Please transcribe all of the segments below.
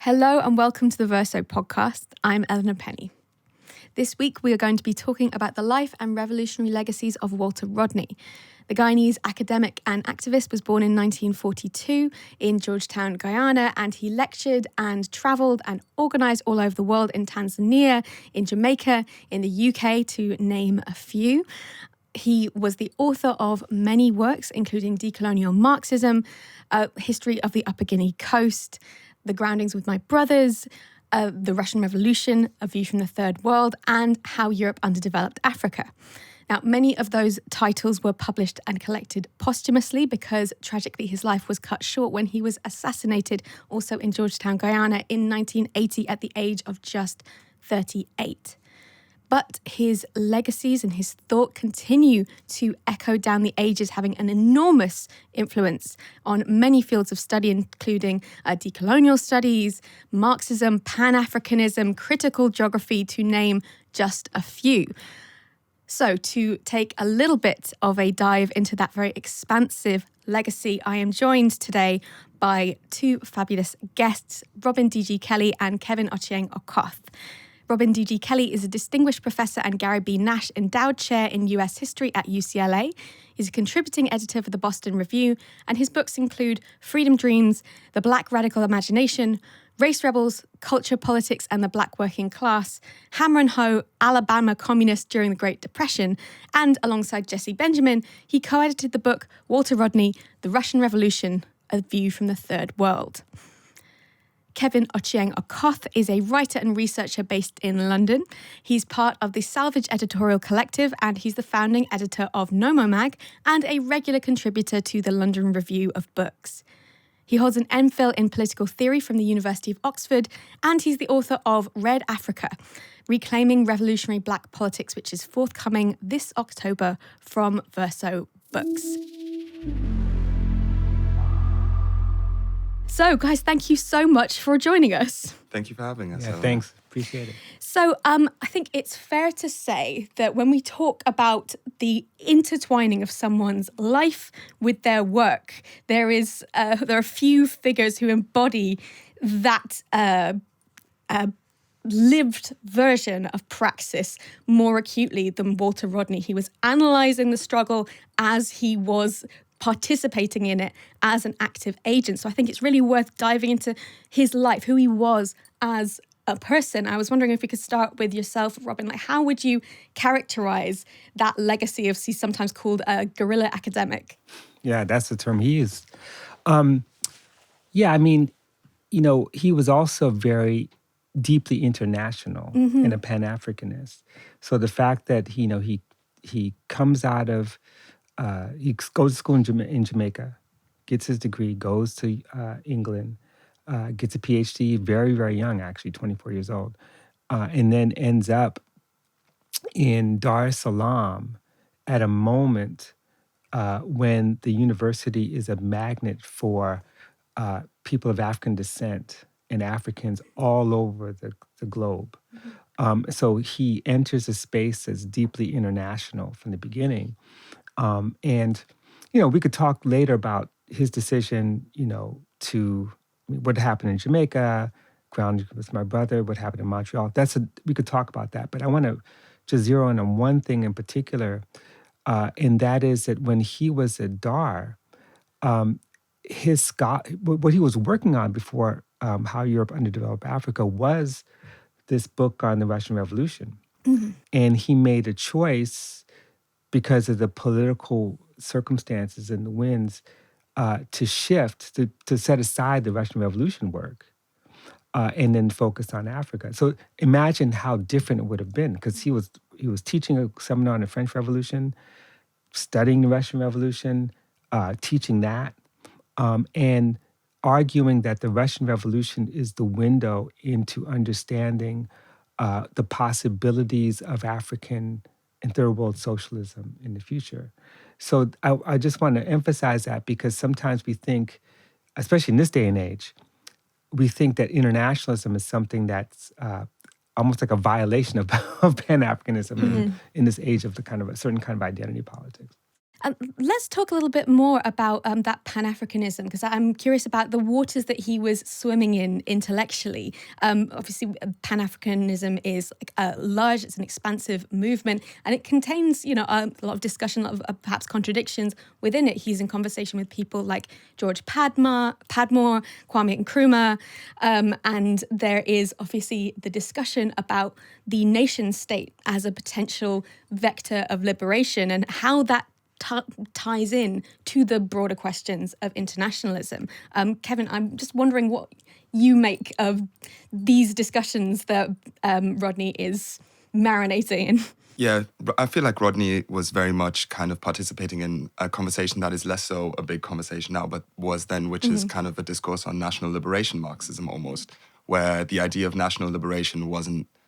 Hello and welcome to the Verso Podcast. I'm Eleanor Penny. This week we are going to be talking about the life and revolutionary legacies of Walter Rodney. The Guyanese academic and activist was born in 1942 in Georgetown, Guyana, and he lectured and travelled and organised all over the world in Tanzania, in Jamaica, in the UK, to name a few. He was the author of many works, including Decolonial Marxism, History of the Upper Guinea Coast, The Groundings with My Brothers, The Russian Revolution, A View from the Third World, and How Europe Underdeveloped Africa. Now, many of those titles were published and collected posthumously because, tragically, his life was cut short when he was assassinated, also in Georgetown, Guyana, in 1980 at the age of just 38. But his legacies and his thought continue to echo down the ages, having an enormous influence on many fields of study, including decolonial studies, Marxism, PanAfricanism, critical geography, to name just a few. So to take a little bit of a dive into that very expansive legacy, I am joined today by two fabulous guests, Robin D.G. Kelley and Kevin Ochieng Okoth. Robin D.G. Kelley is a distinguished professor and Gary B. Nash Endowed Chair in U.S. History at UCLA. He's a contributing editor for the Boston Review, and his books include Freedom Dreams, The Black Radical Imagination, Race Rebels, Culture, Politics, and the Black Working Class, Hammer and Hoe, Alabama Communists During the Great Depression, and alongside Jesse Benjamin, he co-edited the book Walter Rodney, The Russian Revolution, A View from the Third World. Kevin Ochieng Okoth is a writer and researcher based in London. He's part of the Salvage Editorial Collective, and he's the founding editor of Nomomag and a regular contributor to the London Review of Books. He holds an MPhil in political theory from the University of Oxford, and he's the author of Red Africa, Reclaiming Revolutionary Black Politics, which is forthcoming this October from Verso Books. So, guys, thank you so much for joining us. Thank you for having us. Yeah, thanks. Appreciate it. So, I think it's fair to say that when we talk about the intertwining of someone's life with their work, there are a few figures who embody that lived version of praxis more acutely than Walter Rodney. He was analysing the struggle as he was participating in it as an active agent. So I think it's really worth diving into his life, who he was as a person. I was wondering if we could start with yourself, Robin. Like, how would you characterize that legacy of, he's sometimes called a guerrilla academic? Yeah, that's the term he used. He was also very deeply international and a Pan-Africanist. So the fact that, he comes out of he goes to school in Jamaica, gets his degree, goes to England, gets a PhD very, very young, actually, 24 years old, and then ends up in Dar es Salaam at a moment when the university is a magnet for people of African descent and Africans all over the globe. So he enters a space that's deeply international from the beginning. We could talk later about his decision, to what happened in Jamaica, grounded with my brother, what happened in Montreal. We could talk about that. But I want to just zero in on one thing in particular, and that is that when he was at Dar, what he was working on before How Europe Underdeveloped Africa was this book on the Russian Revolution. Mm-hmm. And he made a choice because of the political circumstances and the winds, to shift, to set aside the Russian Revolution work and then focus on Africa. So imagine how different it would have been, because he was teaching a seminar on the French Revolution, studying the Russian Revolution, teaching that, and arguing that the Russian Revolution is the window into understanding the possibilities of African and third world socialism in the future. So I just want to emphasize that, because sometimes we think, especially in this day and age, we think that internationalism is something that's almost like a violation of Pan-Africanism in this age of a certain kind of identity politics. Let's talk a little bit more about that Pan-Africanism, because I'm curious about the waters that he was swimming in intellectually. Obviously, Pan-Africanism is large, it's an expansive movement, and it contains, a lot of discussion, a lot of perhaps contradictions within it. He's in conversation with people like George Padmore, Kwame Nkrumah, and there is obviously the discussion about the nation state as a potential vector of liberation and how that ties in to the broader questions of internationalism. Kevin, I'm just wondering what you make of these discussions that Rodney is marinating in. Yeah, I feel like Rodney was very much kind of participating in a conversation that is less so a big conversation now, but was then, which is kind of a discourse on national liberation Marxism almost, where the idea of national liberation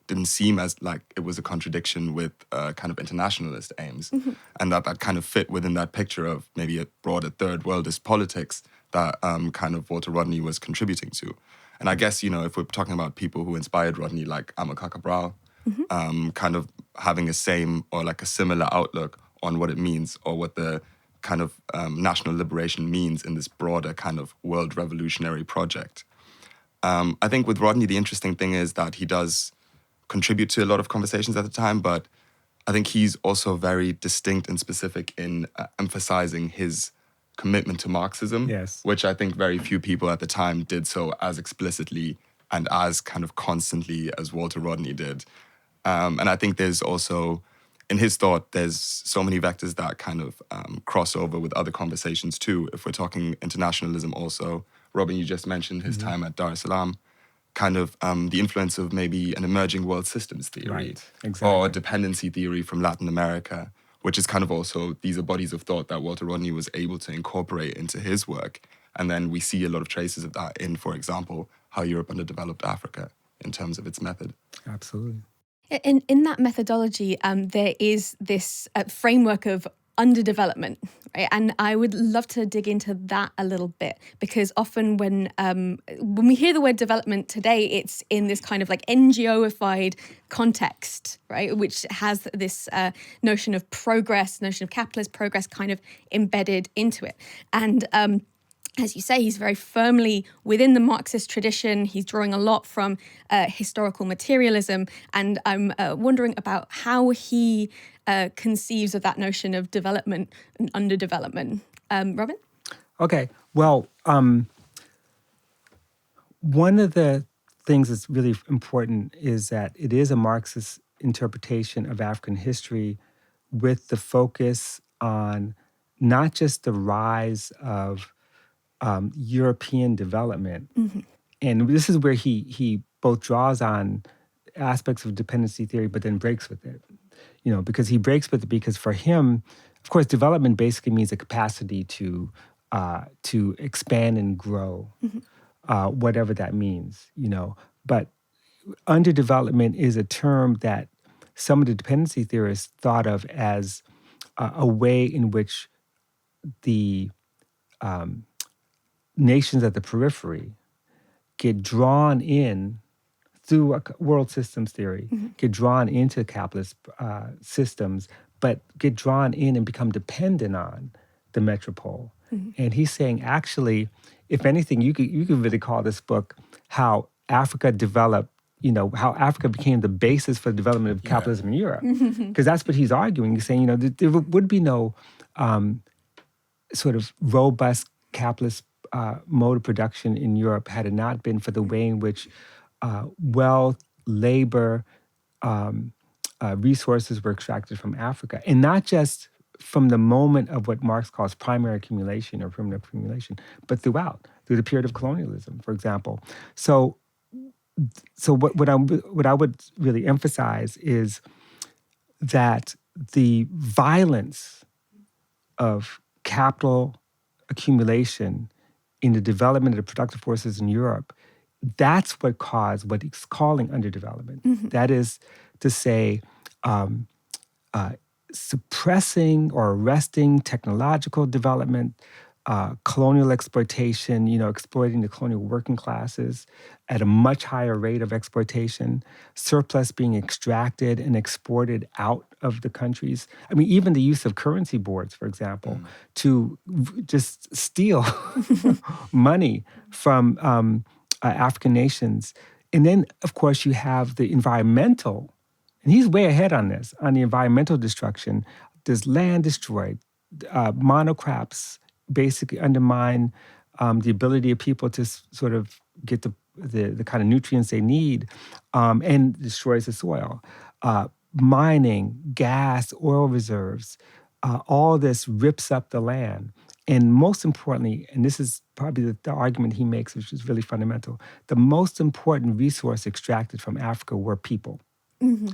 didn't seem as like it was a contradiction with kind of internationalist aims. And that kind of fit within that picture of maybe a broader third worldist politics that kind of Walter Rodney was contributing to. And I guess, if we're talking about people who inspired Rodney, like Amilcar Cabral, kind of having a same or like a similar outlook on what it means or what the kind of national liberation means in this broader kind of world revolutionary project. I think with Rodney, the interesting thing is that he does contribute to a lot of conversations at the time, but I think he's also very distinct and specific in emphasizing his commitment to Marxism, which I think very few people at the time did so as explicitly and as kind of constantly as Walter Rodney did. And I think there's also, in his thought, there's so many vectors that kind of cross over with other conversations too. If we're talking internationalism also, Robin, you just mentioned his time at Dar es Salaam, kind of the influence of maybe an emerging world systems theory or dependency theory from Latin America, which is kind of also, these are bodies of thought that Walter Rodney was able to incorporate into his work. And then we see a lot of traces of that in, for example, How Europe Underdeveloped Africa in terms of its method. Absolutely. In that methodology, there is this framework of underdevelopment, right? And I would love to dig into that a little bit, because often when we hear the word development today, it's in this kind of like NGO-ified context, right? Which has this notion of progress, notion of capitalist progress kind of embedded into it. And as you say, he's very firmly within the Marxist tradition. He's drawing a lot from historical materialism. And I'm wondering about how he conceives of that notion of development and underdevelopment. Robin? Okay. Well, one of the things that's really important is that it is a Marxist interpretation of African history with the focus on not just the rise of European development. And this is where he both draws on aspects of dependency theory, but then breaks with it. Because he breaks with it because for him, of course, development basically means a capacity to expand and grow, whatever that means, But underdevelopment is a term that some of the dependency theorists thought of as a way in which the nations at the periphery get drawn in through a world systems theory, get drawn into capitalist systems, but get drawn in and become dependent on the metropole. And he's saying, actually, if anything, you could really call this book How Africa Developed, how Africa became the basis for the development of capitalism in Europe. Because that's what he's arguing. He's saying, there would be no sort of robust capitalist mode of production in Europe had it not been for the way in which wealth, labor, resources were extracted from Africa. And not just from the moment of what Marx calls primary accumulation or primitive accumulation, but through the period of colonialism, for example. So what I would really emphasize is that the violence of capital accumulation in the development of the productive forces in Europe, that's what caused what he's calling underdevelopment. That is to say, suppressing or arresting technological development, colonial exploitation, exploiting the colonial working classes at a much higher rate of exploitation, surplus being extracted and exported out of the countries. I mean, even the use of currency boards, for example, to just steal money from African nations. And then, of course, you have the environmental, and he's way ahead on this, on the environmental destruction. There's land destroyed, monocrops basically undermine the ability of people to sort of get the kind of nutrients they need, and destroys the soil. Mining, gas, oil reserves, all this rips up the land. And most importantly, and this is probably the argument he makes, which is really fundamental, the most important resource extracted from Africa were people. Mm-hmm.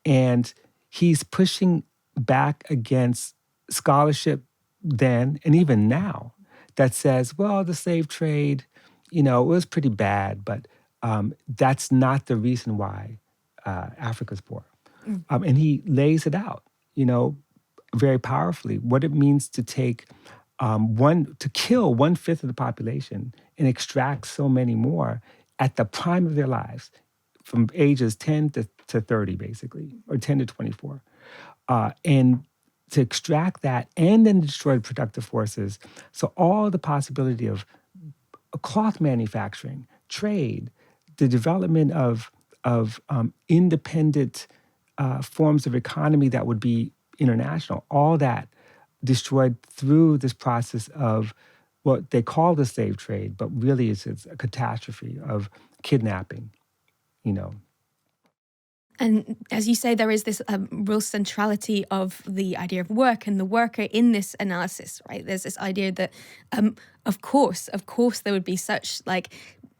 And he's pushing back against scholarship then and even now that says, well, the slave trade, it was pretty bad, but that's not the reason why Africa's poor. And he lays it out, very powerfully, what it means to take to kill 1/5 of the population and extract so many more at the prime of their lives, from ages 10 to 30, basically, or 10 to 24. And to extract that and then destroy the productive forces. So all the possibility of cloth manufacturing, trade, the development of independent forms of economy that would be international, all that destroyed through this process of what they call the slave trade, but really it's a catastrophe of kidnapping, And as you say, there is this real centrality of the idea of work and the worker in this analysis, right? There's this idea that, of course, there would be such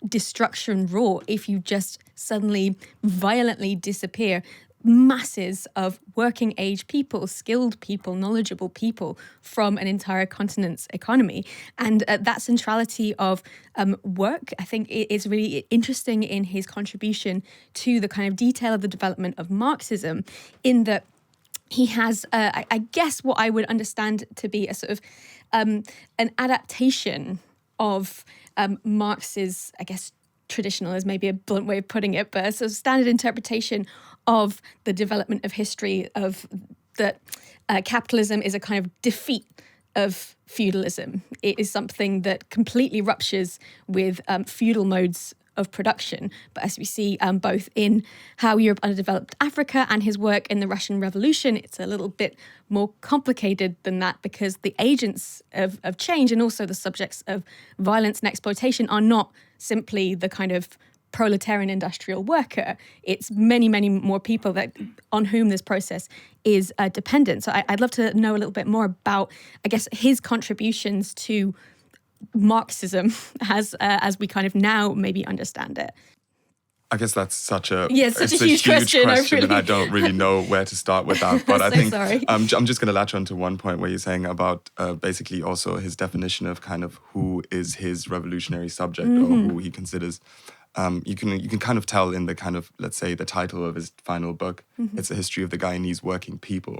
destruction wrought if you just suddenly violently disappear masses of working age people, skilled people, knowledgeable people from an entire continent's economy. And that centrality of work, I think, is really interesting in his contribution to the kind of detail of the development of Marxism, in that he has, I guess, what I would understand to be a sort of an adaptation of Marx's, I guess, traditional is maybe a blunt way of putting it, but a sort of standard interpretation of the development of history, of that capitalism is a kind of defeat of feudalism. It is something that completely ruptures with feudal modes of production. But as we see both in How Europe Underdeveloped Africa and his work in the Russian Revolution, it's a little bit more complicated than that, because the agents of change and also the subjects of violence and exploitation are not simply the kind of proletarian industrial worker. It's many, many more people on whom this process is dependent. So I'd love to know a little bit more about, I guess, his contributions to Marxism as we kind of now maybe understand it. I guess that's such a huge question, and I don't really know where to start with that. But I think sorry. I'm just going to latch on to one point where you're saying about basically also his definition of kind of who is his revolutionary subject, or who he considers. You can kind of tell in the kind of, let's say, the title of his final book, it's a history of the Guyanese working people,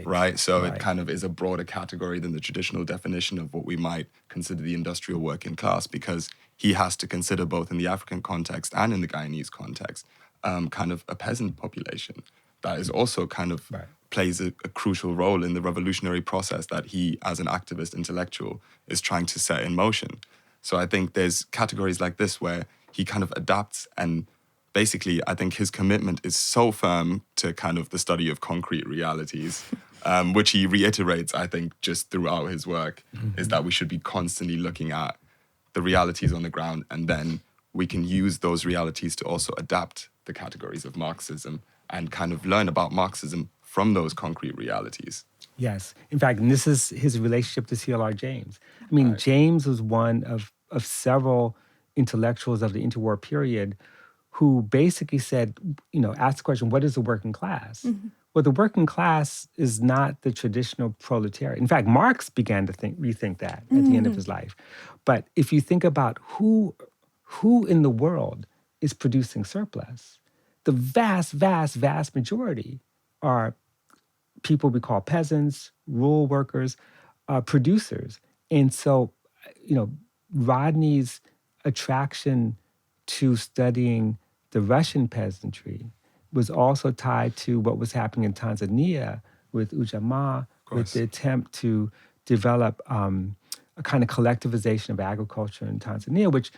right? So it kind of is a broader category than the traditional definition of what we might consider the industrial working class, because he has to consider both in the African context and in the Guyanese context, kind of a peasant population that is also kind of plays a crucial role in the revolutionary process that he, as an activist intellectual, is trying to set in motion. So I think there's categories like this where he kind of adapts, and basically I think his commitment is so firm to kind of the study of concrete realities, which he reiterates, I think, just throughout his work, is that we should be constantly looking at the realities on the ground, and then we can use those realities to also adapt the categories of Marxism and kind of learn about Marxism from those concrete realities. Yes. In fact, and this is his relationship to C.L.R. James. I mean, James was one of several intellectuals of the interwar period who basically said, asked the question, what is the working class? Well, the working class is not the traditional proletariat. In fact, Marx began to rethink that at the end of his life. But if you think about who in the world is producing surplus, the vast, vast, vast majority are people we call peasants, rural workers, producers. And so Rodney's attraction to studying the Russian peasantry was also tied to what was happening in Tanzania with Ujamaa, with the attempt to develop a kind of collectivization of agriculture in Tanzania, which,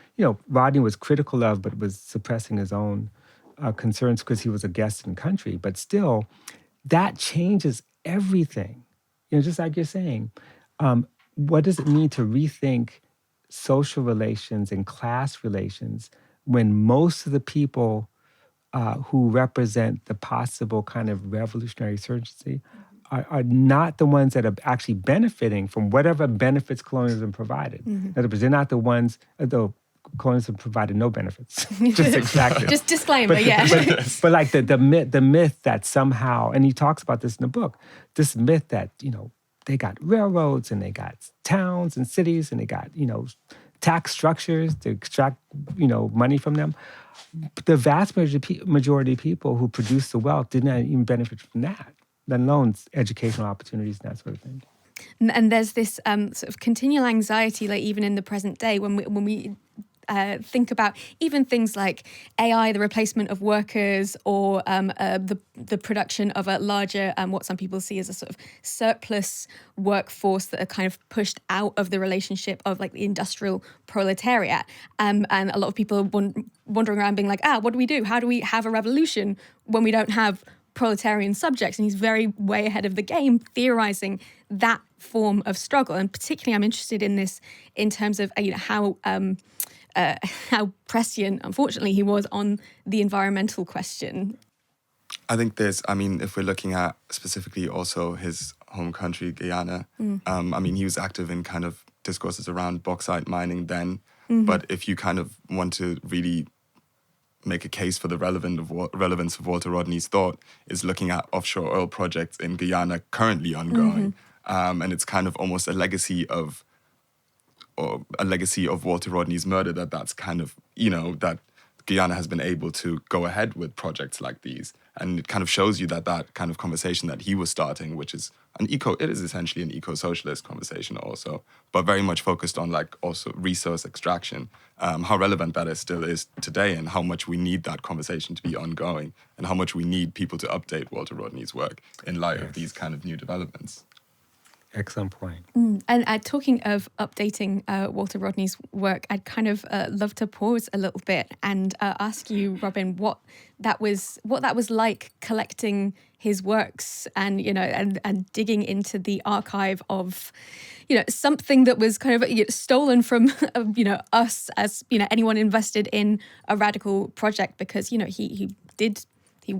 Rodney was critical of, but was suppressing his own concerns because he was a guest in the country. But still, that changes everything. Just like you're saying, what does it mean to rethink social relations and class relations when most of the people who represent the possible kind of revolutionary insurgency are not the ones that are actually benefiting from whatever benefits colonialism provided. In other words, they're not the ones, though colonialism provided no benefits, just extracted. Just disclaimer, But like the myth that somehow, and he talks about this in the book, this myth that, they got railroads and they got towns and cities and they got, tax structures to extract, money from them. The vast majority of people who produce the wealth did not even benefit from that, let alone educational opportunities and that sort of thing. And there's this sort of continual anxiety, like even in the present day, when we think about even things like AI, the replacement of workers, or the production of a larger, what some people see as a sort of surplus workforce that are kind of pushed out of the relationship of like the industrial proletariat. And a lot of people are wandering around being like, what do we do? How do we have a revolution when we don't have proletarian subjects? And he's very way ahead of the game, theorizing that form of struggle. And particularly I'm interested in this in terms of how prescient, unfortunately, he was on the environmental question. I think if we're looking at specifically also his home country, Guyana, he was active in kind of discourses around bauxite mining then. But if you kind of want to really make a case for the relevance of Walter Rodney's thought, is looking at offshore oil projects in Guyana currently ongoing. And it's kind of almost a legacy of Walter Rodney's murder that's kind of, that Guyana has been able to go ahead with projects like these. And it kind of shows you that kind of conversation that he was starting, which is it is essentially an eco-socialist conversation also, but very much focused on like also resource extraction, how relevant that still is today, and how much we need that conversation to be ongoing, and how much we need people to update Walter Rodney's work in light of these kind of new developments. Excellent point. And talking of updating Walter Rodney's work, I'd kind of love to pause a little bit and ask you, Robin, what that was like collecting his works and and digging into the archive of something that was kind of stolen from us as anyone invested in a radical project, because he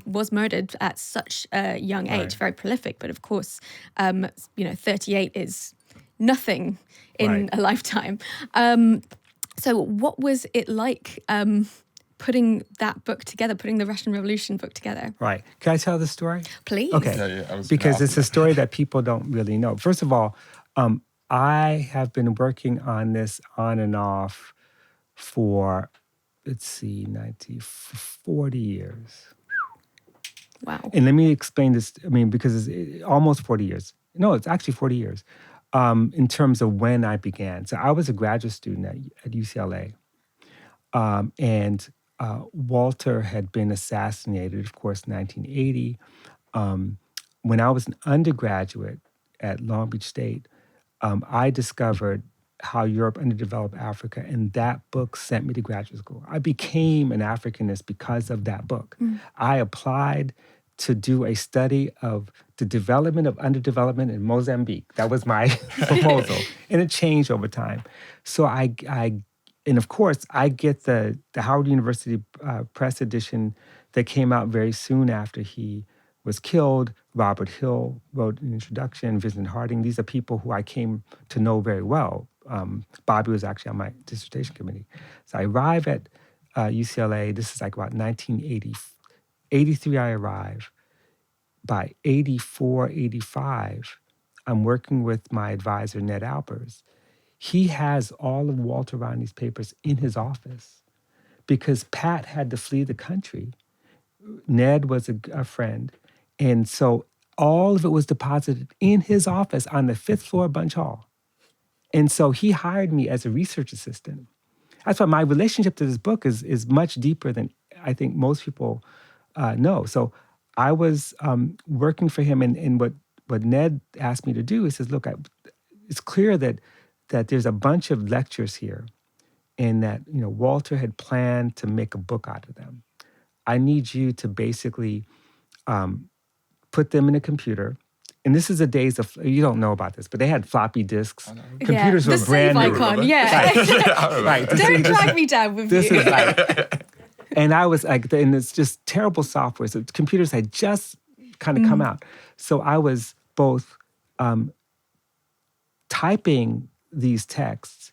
was murdered at such a young age, very prolific. But of course, 38 is nothing in a lifetime. So what was it like putting that book together, putting the Russian Revolution book together? Right. Can I tell the story? Please. Okay. Because it's a story that people don't really know. First of all, I have been working on this on and off for, 40 years. Wow. And let me explain this, because it's almost 40 years. No, it's actually 40 years in terms of when I began. So I was a graduate student at UCLA. And Walter had been assassinated, of course, in 1980. When I was an undergraduate at Long Beach State, I discovered How Europe Underdeveloped Africa, and that book sent me to graduate school. I became an Africanist because of that book. I applied to do a study of the development of underdevelopment in Mozambique. That was my proposal, and it changed over time. So and of course, I get the Howard University press edition that came out very soon after he was killed. Robert Hill wrote an introduction, Vincent Harding. These are people who I came to know very well. Bobby was actually on my dissertation committee. So I arrive at UCLA. This is like about 1983 I arrive. By 84, 85, I'm working with my advisor, Ned Alpers. He has all of Walter Rodney's papers in his office because Pat had to flee the country. Ned was a friend. And so all of it was deposited in his office on the 5th floor of Bunch Hall. And so he hired me as a research assistant. That's why my relationship to this book is much deeper than I think most people know. So I was working for him, and what Ned asked me to do, he says, look, it's clear that there's a bunch of lectures here, and that Walter had planned to make a book out of them. I need you to basically put them in a computer. And this is the days of, you don't know about this, but they had floppy disks. Computers were brand new. Icon, yeah. Right. Don't drag me down with this you. Is like, and I was like, and it's just terrible software. So computers had just kind of come out. So I was both typing these texts,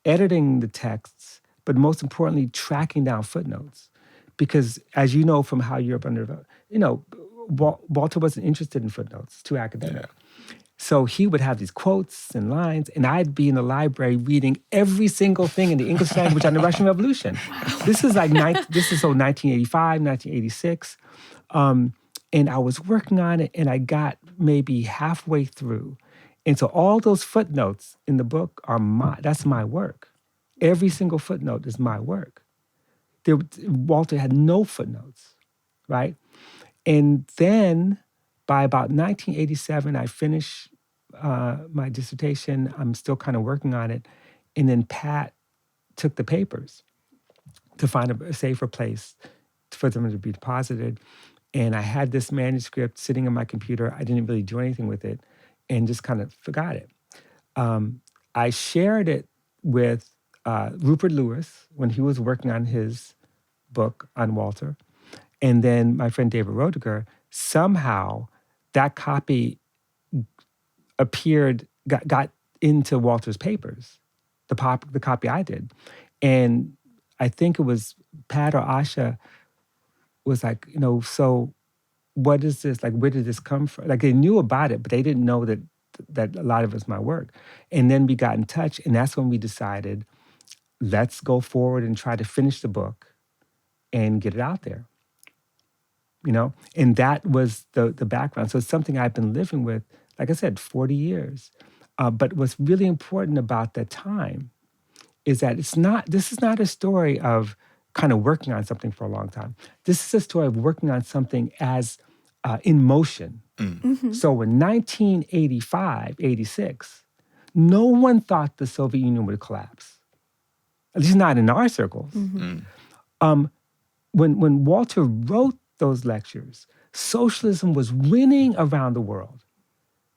editing the texts, but most importantly, tracking down footnotes. Because as you know from how Europe underdeveloped, Walter wasn't interested in footnotes, too academic. Yeah. So he would have these quotes and lines, and I'd be in the library reading every single thing in the English language on the Russian Revolution. This is 1985, 1986. And I was working on it, and I got maybe halfway through. And so all those footnotes in the book that's my work. Every single footnote is my work. Walter had no footnotes, right? And then by about 1987, I finished my dissertation. I'm still kind of working on it. And then Pat took the papers to find a safer place for them to be deposited. And I had this manuscript sitting on my computer. I didn't really do anything with it and just kind of forgot it. I shared it with Rupert Lewis when he was working on his book on Walter. And then my friend David Roediger, somehow that copy got into Walter's papers, the copy I did. And I think it was Pat or Asha was like, so what is this? Like, where did this come from? Like, they knew about it, but they didn't know that a lot of it was my work. And then we got in touch, and that's when we decided, let's go forward and try to finish the book and get it out there. And that was the background. So it's something I've been living with, like I said, 40 years. But what's really important about that time is that this is not a story of kind of working on something for a long time. This is a story of working on something as in motion. Mm-hmm. So in 1985, 86, no one thought the Soviet Union would collapse, at least not in our circles. Mm-hmm. When Walter wrote those lectures, socialism was winning around the world.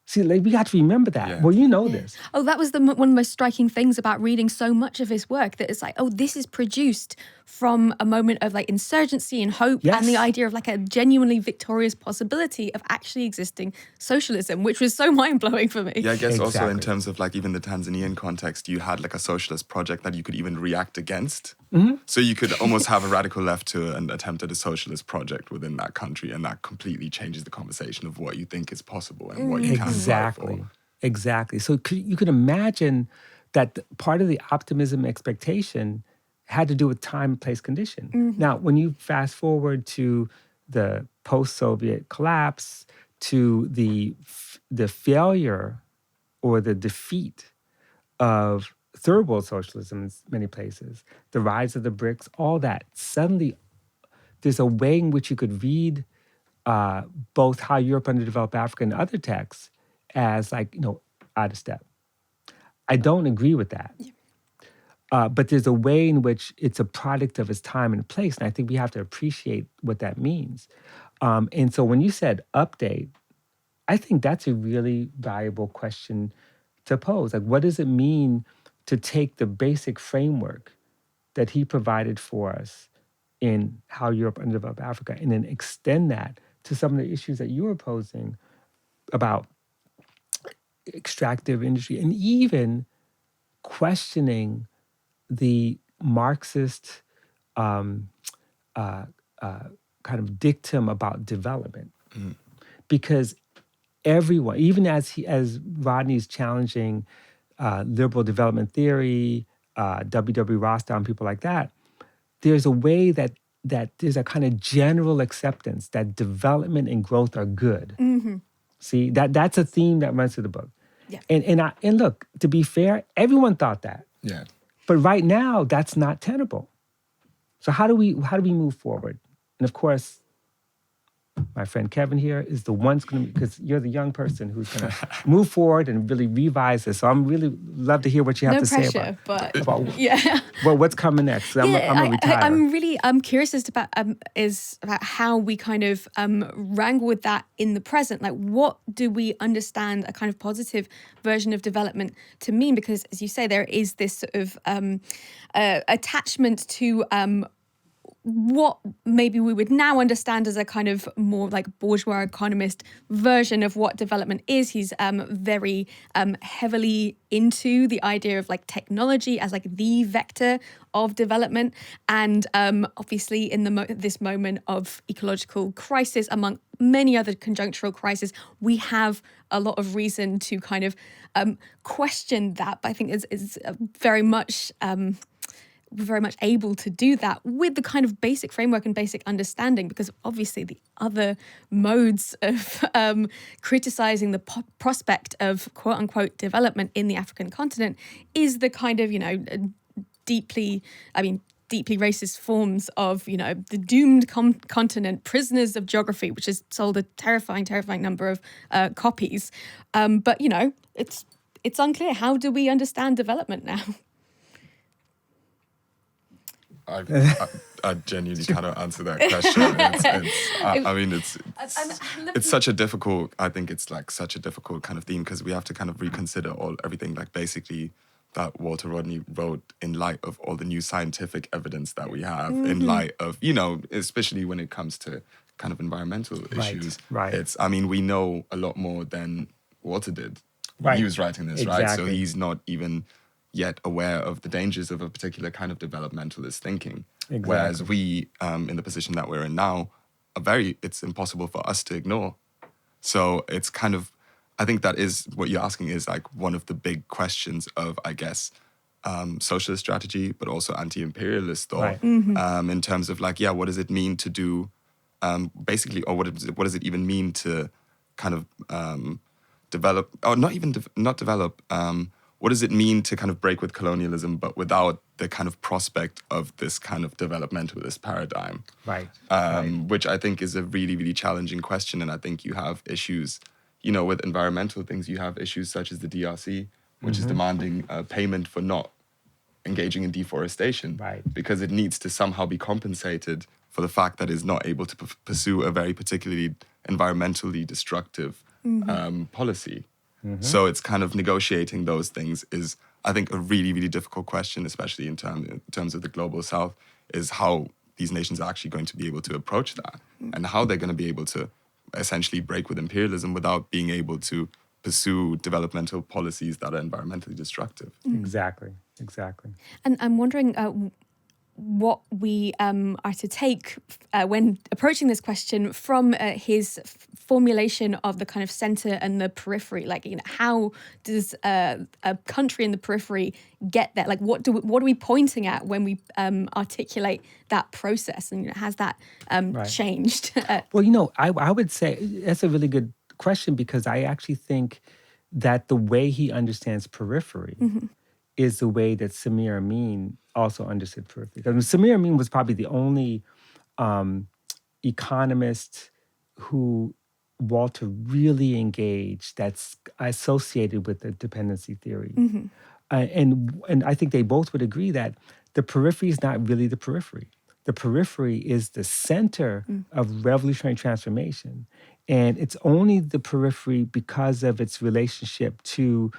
See, we got to remember that. Yeah. Well, this. Oh, that was one of the most striking things about reading so much of his work, that it's like, this is produced from a moment of insurgency and hope, yes, and the idea of a genuinely victorious possibility of actually existing socialism, which was so mind-blowing for me. Yeah, I guess also in terms of even the Tanzanian context, you had a socialist project that you could even react against. Mm-hmm. So you could almost have a radical left to an attempt at a socialist project within that country, and that completely changes the conversation of what you think is possible and what you can strive for. Exactly. So you could imagine that part of the optimism expectation had to do with time, place, condition. Mm-hmm. Now, when you fast forward to the post-Soviet collapse, to the failure or the defeat of third world socialism in many places, the rise of the BRICS, all that, suddenly there's a way in which you could read both how Europe underdeveloped Africa and other texts as out of step. I don't agree with that. Yeah. But there's a way in which it's a product of its time and place, and I think we have to appreciate what that means. And so when you said update, I think that's a really valuable question to pose. What does it mean to take the basic framework that he provided for us in how Europe underdeveloped Africa and then extend that to some of the issues that you were posing about extractive industry and even questioning the Marxist kind of dictum about development. Mm. Because everyone, even as Rodney's challenging liberal development theory, W.W. Rostow, people like that, there's a way that there's a kind of general acceptance that development and growth are good. Mm-hmm. See, that's a theme that runs through the book. Yeah. And look, to be fair, everyone thought that. Yeah. But right now, that's not tenable. So how do we move forward? And of course, my friend Kevin here is the one's going to, because you're the young person who's going to move forward and really revise this. So I'm really love to hear what you have to say about what's coming next. I'm going to retire. I'm curious about how we kind of wrangle with that in the present. Like, what do we understand a kind of positive version of development to mean? Because, as you say, there is this sort of attachment to what maybe we would now understand as a kind of more like bourgeois economist version of what development is. He's very heavily into the idea of like technology as like the vector of development. And obviously in this moment of ecological crisis, among many other conjunctural crises, we have a lot of reason to kind of question that. But I think it's very much able to do that with the kind of basic framework and basic understanding, because obviously the other modes of criticizing the prospect of quote unquote development in the African continent is the kind of, deeply racist forms of, the doomed continent, prisoners of geography, which has sold a terrifying number of copies. But, it's unclear. How do we understand development now? I genuinely cannot answer that question. It's such a difficult, I think it's like such a difficult kind of theme, because we have to kind of reconsider everything, like basically that Walter Rodney wrote in light of all the new scientific evidence that we have, in light of, especially when it comes to kind of environmental issues. Right. We know a lot more than Walter did. Right. He was writing this, exactly. right? So he's not even yet aware of the dangers of a particular kind of developmentalist thinking. Exactly. Whereas we, in the position that we're in now, it's impossible for us to ignore. So it's kind of, I think that is what you're asking is like one of the big questions of, I guess, socialist strategy, but also anti-imperialist thought, right. In terms of like, what does it mean to do, basically, or what does it even mean to kind of develop, or not develop, what does it mean to kind of break with colonialism, but without the kind of prospect of this kind of developmentalist paradigm? Right. Which I think is a really, really challenging question. And I think you have issues, with environmental things, you have issues such as the DRC, which is demanding payment for not engaging in deforestation. Right. Because it needs to somehow be compensated for the fact that it's not able to pursue a very particularly environmentally destructive policy. Mm-hmm. So it's kind of negotiating those things is, I think, a really, really difficult question, especially in terms of the global south, is how these nations are actually going to be able to approach that and how they're going to be able to essentially break with imperialism without being able to pursue developmental policies that are environmentally destructive. Exactly. And I'm wondering what we are to take when approaching this question from his formulation of the kind of center and the periphery. Like, how does a country in the periphery get there? Like, what are we pointing at when we articulate that process? And has that changed? Well, I would say that's a really good question, because I actually think that the way he understands periphery is the way that Samir Amin also understood periphery. Samir Amin was probably the only economist who Walter really engaged that's associated with the dependency theory. And I think they both would agree that the periphery is not really the periphery. The periphery is the center of revolutionary transformation. And it's only the periphery because of its relationship to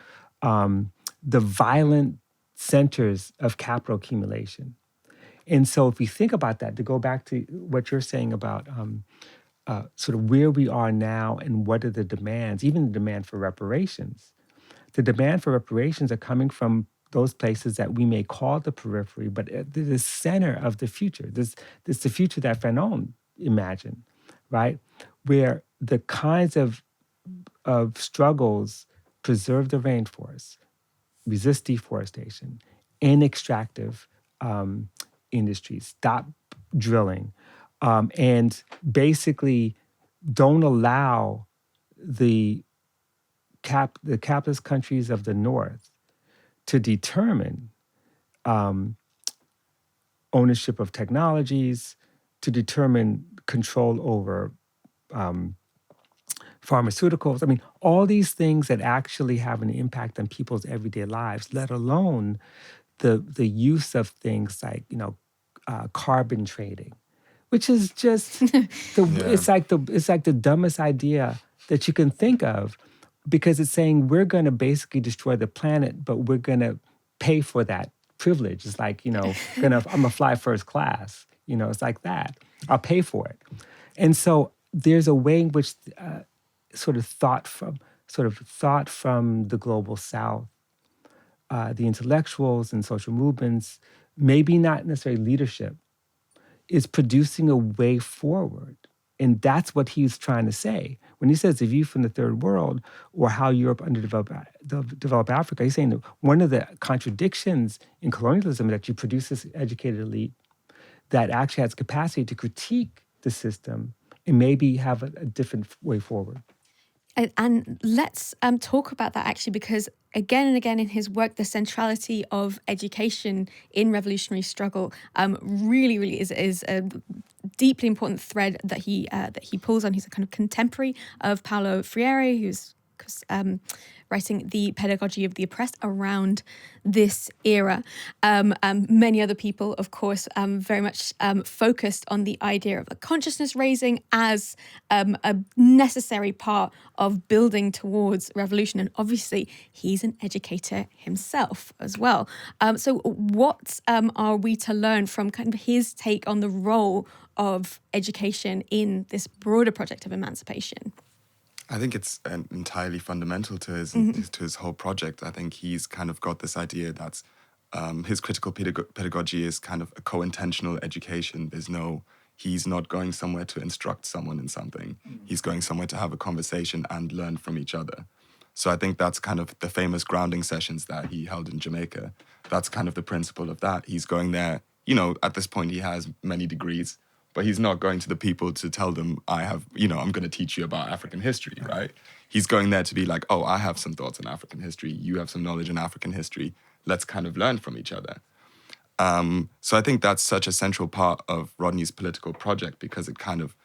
the violent centers of capital accumulation. And so if we think about that, to go back to what you're saying about sort of where we are now and what are the demands, even the demand for reparations. The demand for reparations are coming from those places that we may call the periphery, but the center of the future. This is the future that Fanon imagined, right? Where the kinds of struggles preserve the rainforest, resist deforestation, end extractive industries, stop drilling, and basically don't allow the the capitalist countries of the North to determine ownership of technologies, to determine control over pharmaceuticals. I mean, all these things that actually have an impact on people's everyday lives, let alone the use of things like, carbon trading, which is just it's like the dumbest idea that you can think of, because it's saying we're going to basically destroy the planet, but we're going to pay for that privilege. It's like, I'm gonna fly first class. It's like that. I'll pay for it. And so there's a way in which sort of thought from the global South, the intellectuals and social movements, maybe not necessarily leadership, is producing a way forward. And that's what he's trying to say. When he says the view from the third world, or how Europe underdeveloped Africa, he's saying that one of the contradictions in colonialism is that you produce this educated elite that actually has capacity to critique the system and maybe have a different way forward. And let's talk about that, actually, because again and again in his work, the centrality of education in revolutionary struggle really is a deeply important thread that he pulls on. He's a kind of contemporary of Paulo Freire, who's writing The Pedagogy of the Oppressed around this era. Many other people, of course, very much focused on the idea of a consciousness raising as a necessary part of building towards revolution. And obviously, he's an educator himself as well. So what are we to learn from kind of his take on the role of education in this broader project of emancipation? I think it's entirely fundamental to his whole project. I think he's kind of got this idea that his critical pedagogy is kind of a co-intentional education. He's not going somewhere to instruct someone in something. He's going somewhere to have a conversation and learn from each other. So I think that's kind of the famous grounding sessions that he held in Jamaica. That's kind of the principle of that. He's going there, at this point he has many degrees, but he's not going to the people to tell them, I'm going to teach you about African history, right? He's going there to be like, I have some thoughts on African history. You have some knowledge in African history. Let's kind of learn from each other. So I think that's such a central part of Rodney's political project, because it kind of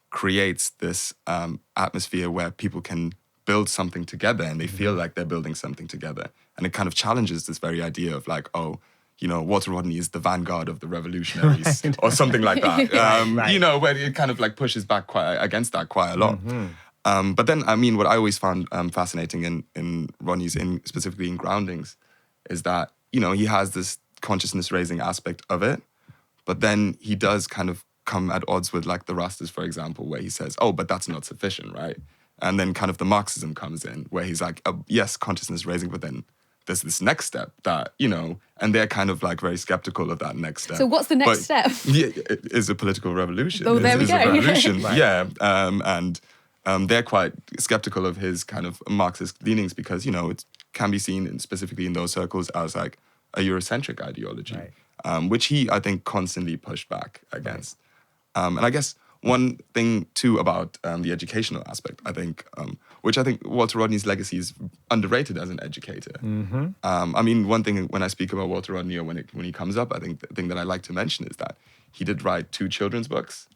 creates this atmosphere where people can build something together and they feel like they're building something together. And it kind of challenges this very idea of like, Walter Rodney is the vanguard of the revolutionaries, right, or something like that. Right. Where it kind of like pushes back against that quite a lot. But then, what I always found fascinating in Rodney's, specifically in Groundings, is that, he has this consciousness-raising aspect of it, but then he does kind of come at odds with like the Rastas, for example, where he says, but that's not sufficient, right? And then kind of the Marxism comes in, where he's like, yes, consciousness-raising, but then there's this next step that, and they're kind of like very skeptical of that next step. So what's the next step? Yeah, it is a political revolution. Oh, there we go. A revolution, Right. Yeah. And they're quite skeptical of his kind of Marxist leanings because, it can be seen specifically in those circles as like a Eurocentric ideology, right, which he, I think, constantly pushed back against. Right. And I guess one thing, too, about the educational aspect, I think, which I think Walter Rodney's legacy is underrated as an educator. One thing when I speak about Walter Rodney or when he comes up, I think the thing that I like to mention is that he did write 2 children's books,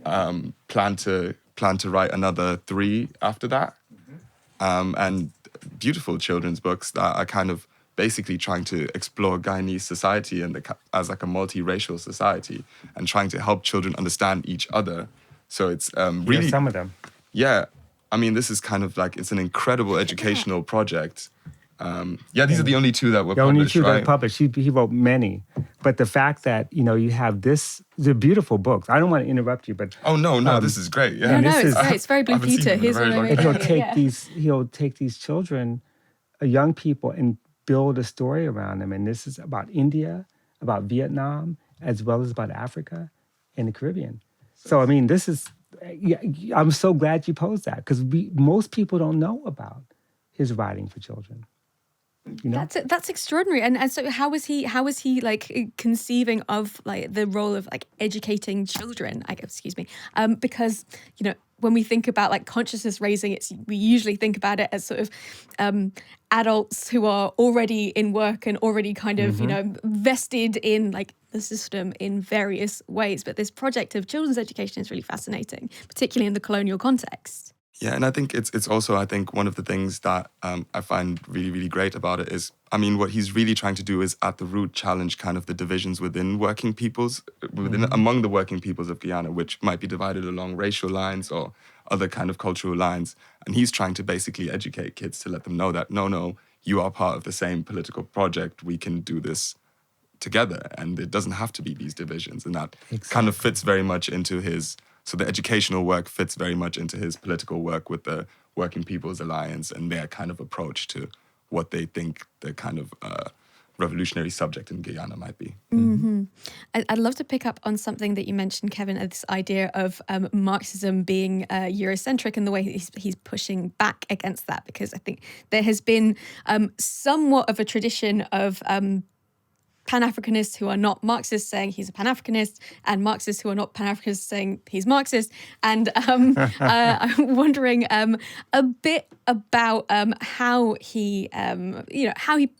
plan to write another 3 after that, and beautiful children's books that are kind of basically trying to explore Guyanese society as like a multiracial society and trying to help children understand each other. So it's really... Here's some of them. Yeah. This is kind of like, it's an incredible educational project. These are the only 2 that were published, The only 2 right? that were published. He wrote many. But the fact that, you have this, they're beautiful books. I don't want to interrupt you, but... Oh, no, this is great. Yeah. No, it's great. It's very Blue Peter. He'll take these children, young people, and build a story around them. And this is about India, about Vietnam, as well as about Africa and the Caribbean. So, this is... I'm so glad you posed that, because most people don't know about his writing for children. You know? That's extraordinary. And so how was he like conceiving of like the role of like educating children? Because when we think about like consciousness raising, we usually think about it as sort of adults who are already in work and already kind of vested in like the system in various ways. But this project of children's education is really fascinating, particularly in the colonial context. Yeah, and I think it's also, I think, one of the things that I find really, really great about it is, I mean, what he's really trying to do is at the root challenge kind of the divisions within working peoples, among the working peoples of Guyana, which might be divided along racial lines or other kind of cultural lines. And he's trying to basically educate kids to let them know that, no, you are part of the same political project. We can do this together. And it doesn't have to be these divisions. And that kind of fits very much into his... So the educational work fits very much into his political work with the Working People's Alliance and their kind of approach to what they think the kind of revolutionary subject in Guyana might be. Mm-hmm. I'd love to pick up on something that you mentioned, Kevin, this idea of Marxism being Eurocentric and the way he's pushing back against that, because I think there has been somewhat of a tradition of Pan-Africanists who are not Marxists saying he's a Pan-Africanist, and Marxists who are not Pan-Africanists saying he's Marxist. And I'm wondering a bit about how he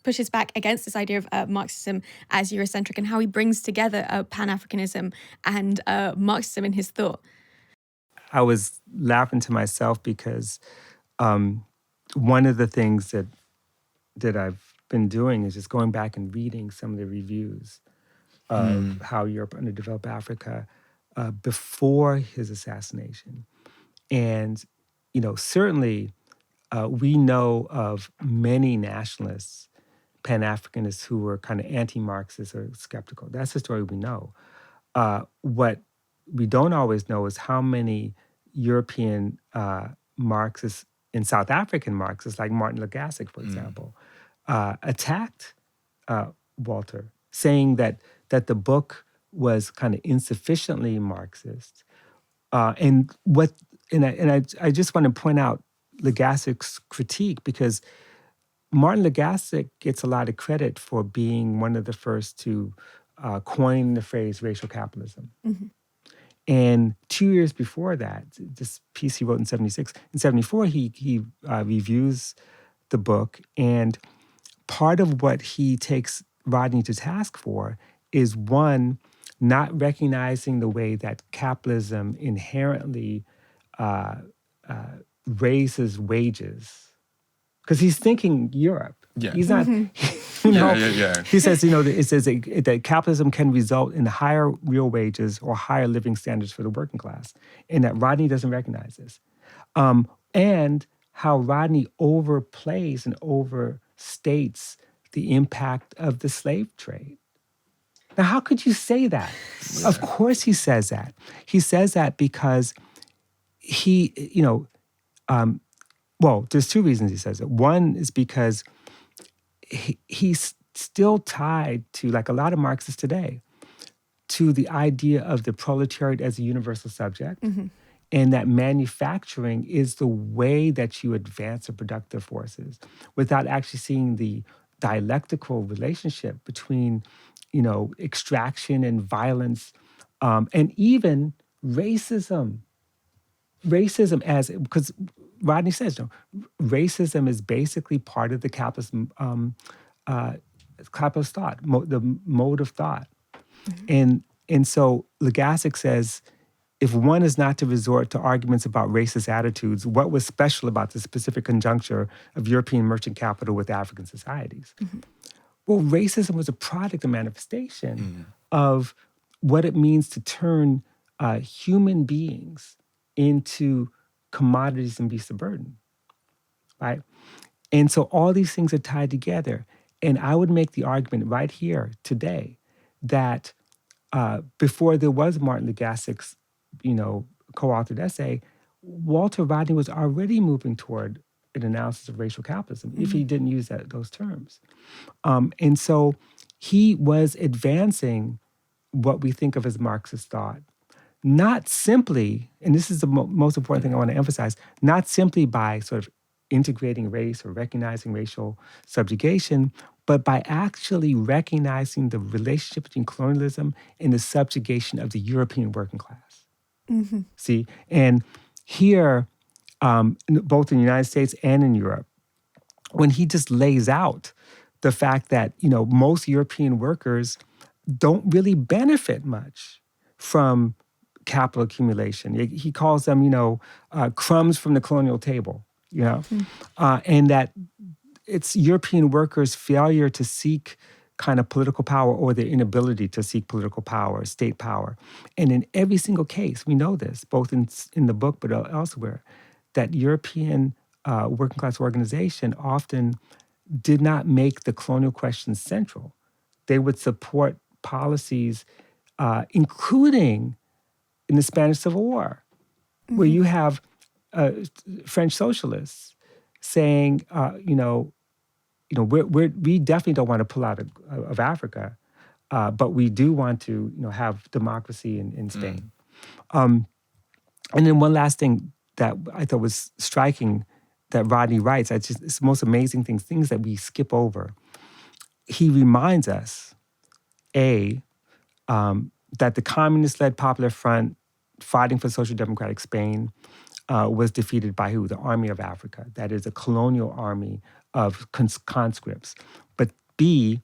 pushes back against this idea of Marxism as Eurocentric, and how he brings together Pan-Africanism and Marxism in his thought. I was laughing to myself because one of the things that I've been doing is just going back and reading some of the reviews of how Europe underdeveloped Africa before his assassination. And, certainly we know of many nationalists, Pan-Africanists who were kind of anti-Marxist or skeptical. That's the story we know. What we don't always know is how many European Marxists and South African Marxists, like Martin Lagasse, for example, attacked Walter, saying that the book was kind of insufficiently Marxist. I just want to point out Lagasse's critique, because Martin Lagasse gets a lot of credit for being one of the first to coin the phrase racial capitalism. Mm-hmm. And 2 years before that, this piece he wrote in 76, in 74, he reviews the book, and part of what he takes Rodney to task for is, one, not recognizing the way that capitalism inherently raises wages. Because he's thinking Europe. Yeah. He's not, He says, it says that capitalism can result in higher real wages or higher living standards for the working class, and that Rodney doesn't recognize this. And how Rodney overplays and overstates the impact of the slave trade. Now, how could you say that? Yeah. Of course he says that. He says that because there's two reasons he says it. One is because he's still tied to, like a lot of Marxists today, to the idea of the proletariat as a universal subject. Mm-hmm. And that manufacturing is the way that you advance the productive forces without actually seeing the dialectical relationship between, extraction and violence, and even racism. Racism because Rodney says, racism is basically part of the capitalist thought, the mode of thought. Mm-hmm. And so Lagasse says, if one is not to resort to arguments about racist attitudes, what was special about the specific conjuncture of European merchant capital with African societies? Mm-hmm. Well, racism was a product, a manifestation of what it means to turn human beings into commodities and beasts of burden, right? And so all these things are tied together. And I would make the argument right here today that before there was Martin Lagasse's co-authored essay, Walter Rodney was already moving toward an analysis of racial capitalism, if he didn't use those terms. And so he was advancing what we think of as Marxist thought, not simply, and this is the most important thing I want to emphasize, not simply by sort of integrating race or recognizing racial subjugation, but by actually recognizing the relationship between colonialism and the subjugation of the European working class. Mm-hmm. See, and here, both in the United States and in Europe, when he just lays out the fact that, most European workers don't really benefit much from capital accumulation. He calls them, crumbs from the colonial table, and that it's European workers' failure to seek kind of political power or their inability to seek political power, state power. And in every single case, we know this, both in the book but elsewhere, that European working class organization often did not make the colonial question central. They would support policies, including in the Spanish Civil War, where you have French socialists saying, we definitely don't want to pull out of Africa, but we do want to, have democracy in Spain. And then one last thing that I thought was striking that Rodney writes, it's the most amazing things that we skip over. He reminds us, that the communist-led Popular Front fighting for social democratic Spain was defeated by who? The Army of Africa. That is a colonial army of conscripts. But B,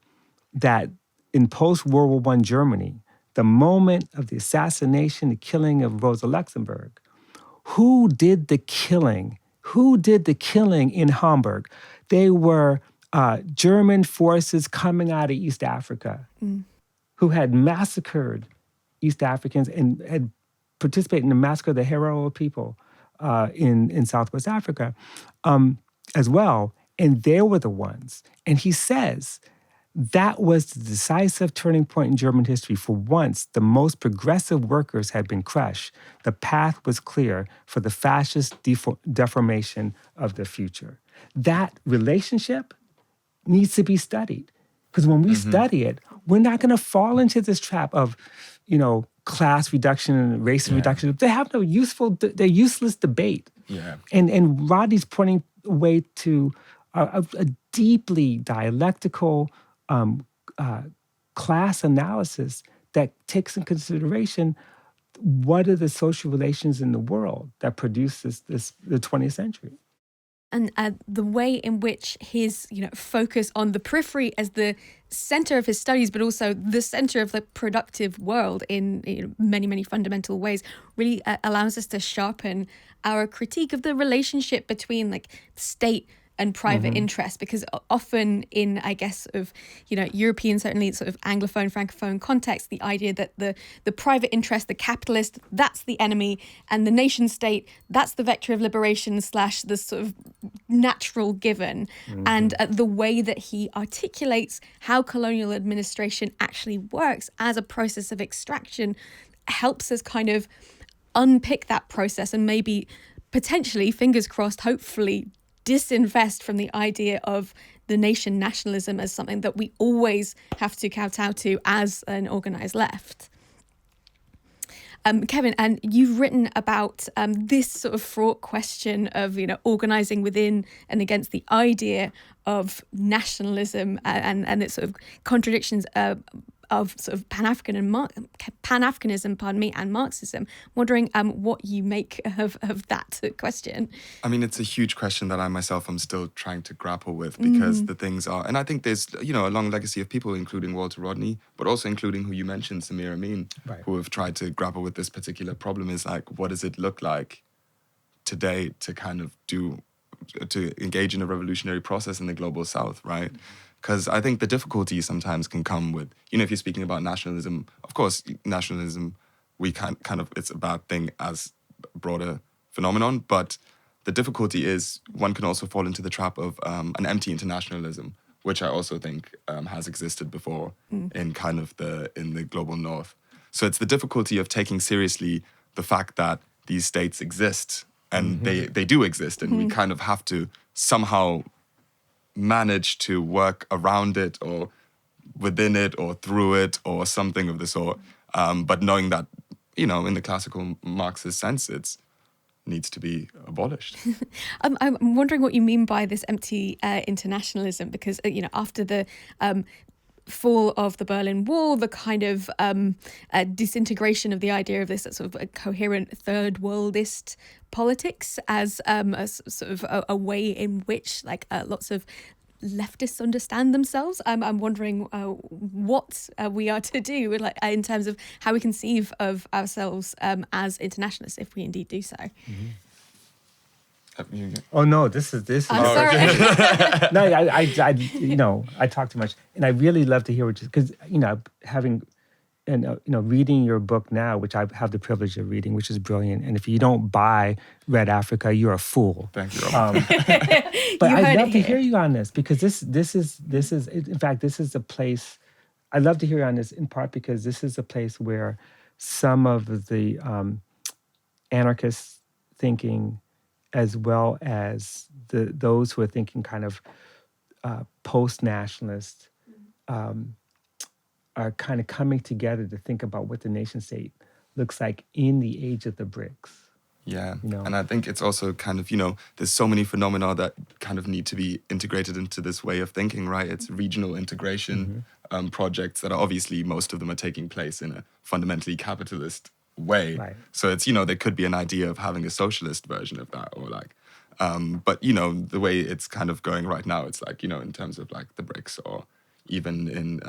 that in post-World War I Germany, the moment of the assassination, the killing of Rosa Luxemburg, who did the killing? Who did the killing in Hamburg? They were German forces coming out of East Africa who had massacred East Africans and had participated in the massacre of the Herero people in Southwest Africa as well. And they were the ones. And he says that was the decisive turning point in German history. For once, the most progressive workers had been crushed. The path was clear for the fascist deformation of the future. That relationship needs to be studied. Because when we study it, we're not going to fall into this trap of, class reduction and race reduction. They have no they're useless debate. Yeah. And Rodney's pointing away to a deeply dialectical class analysis that takes in consideration what are the social relations in the world that produce the 20th century. And the way in which his, focus on the periphery as the center of his studies, but also the center of the productive world in many, many fundamental ways, really allows us to sharpen our critique of the relationship between state and private interest, because often in, I guess, European, certainly sort of Anglophone, Francophone context, the idea that the private interest, the capitalist, that's the enemy, and the nation state, that's the vector of liberation / the sort of natural given. And the way that he articulates how colonial administration actually works as a process of extraction helps us kind of unpick that process and maybe potentially, fingers crossed, hopefully, disinvest from the idea of the nation nationalism as something that we always have to kowtow to as an organised left. Kevin, and you've written about this sort of fraught question of, organising within and against the idea of nationalism and its sort of contradictions of sort of Pan-Africanism, and Marxism. Wondering what you make of that question. I mean, it's a huge question that I myself am still trying to grapple with, because the things are, and I think there's, a long legacy of people, including Walter Rodney, but also including who you mentioned, Samir Amin, who have tried to grapple with this particular problem. Is what does it look like today to kind of to engage in a revolutionary process in the global South, right? Because I think the difficulty sometimes can come with, if you're speaking about nationalism, of course, nationalism, we kind of, it's a bad thing as a broader phenomenon, but the difficulty is one can also fall into the trap of an empty internationalism, which I also think has existed before in kind of in the global North. So it's the difficulty of taking seriously the fact that these states exist, and they do exist, and we kind of have to somehow manage to work around it or within it or through it or something of the sort. But knowing that, in the classical Marxist sense, it's needs to be abolished. I'm wondering what you mean by this empty internationalism, because after the fall of the Berlin Wall, the kind of disintegration of the idea of this sort of a coherent third worldist politics as a sort of a way in which lots of leftists understand themselves. I'm wondering what we are to do in terms of how we conceive of ourselves as internationalists, if we indeed do so. Mm-hmm. Oh no! This is. I'm sorry. No, I talk too much, and I really love to hear what you, because having, and reading your book now, which I have the privilege of reading, which is brilliant. And if you don't buy Red Africa, you're a fool. Thank you. But I'd love to hear you on this, because this is in fact, this is a place. I'd love to hear you on this in part because this is a place where some of the anarchist thinking, as well as those who are thinking kind of post-nationalist, are kind of coming together to think about what the nation state looks like in the age of the BRICS. Yeah, and I think it's also kind of, there's so many phenomena that kind of need to be integrated into this way of thinking, right? It's regional integration projects that are obviously, most of them are taking place in a fundamentally capitalist way. Right. So it's, there could be an idea of having a socialist version of that, or but the way it's kind of going right now, it's in terms of the BRICS, or even in,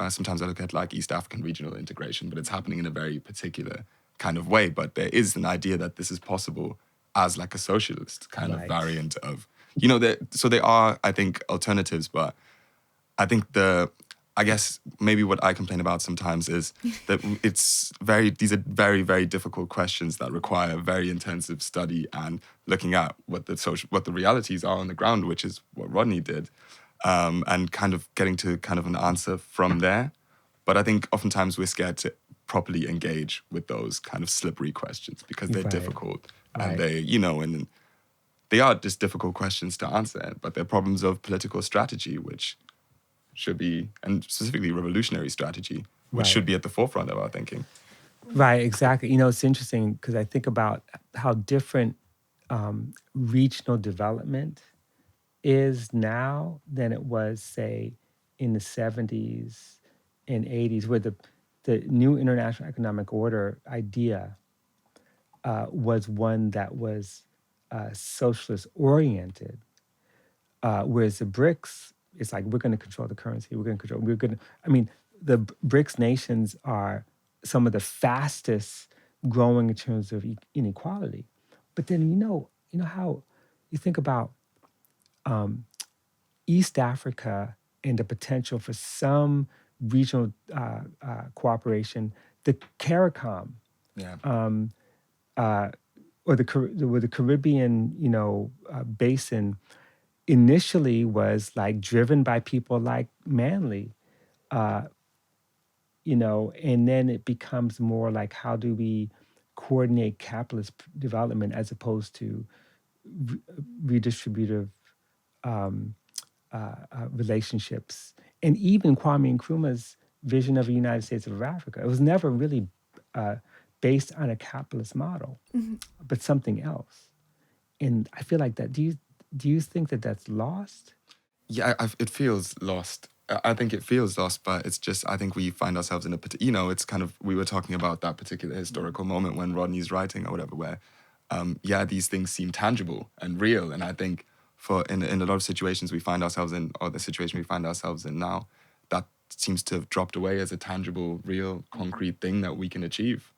sometimes I look at East African regional integration, but it's happening in a very particular kind of way. But there is an idea that this is possible as a socialist kind of variant of, so there are, I think, alternatives, but I think I guess maybe what I complain about sometimes is that these are very, very difficult questions that require very intensive study and looking at what the realities are on the ground, which is what Rodney did, and kind of getting to kind of an answer from there. But I think oftentimes we're scared to properly engage with those kind of slippery questions because they're difficult and and they are just difficult questions to answer, but they're problems of political strategy, which should be, and specifically revolutionary strategy, which should be at the forefront of our thinking. Right, exactly. It's interesting because I think about how different regional development is now than it was, say, in the 70s and 80s, where the new international economic order idea was one that was socialist oriented, whereas the BRICS, it's we're going to control the currency. The BRICS nations are some of the fastest growing in terms of inequality. But then, how you think about East Africa and the potential for some regional cooperation, the CARICOM, or the Caribbean, basin, initially was driven by people like Manley, and then it becomes more how do we coordinate capitalist development as opposed to redistributive relationships. And even Kwame Nkrumah's vision of a United States of Africa, it was never really based on a capitalist model, but something else. And I feel like that, do you think that that's lost? Yeah, it feels lost. I think it feels lost, but it's just, I think we find ourselves in a, it's kind of, we were talking about that particular historical moment when Rodney's writing or whatever, where, these things seem tangible and real. And I think in a lot of situations we find ourselves in, or the situation we find ourselves in now, that seems to have dropped away as a tangible, real, concrete thing that we can achieve.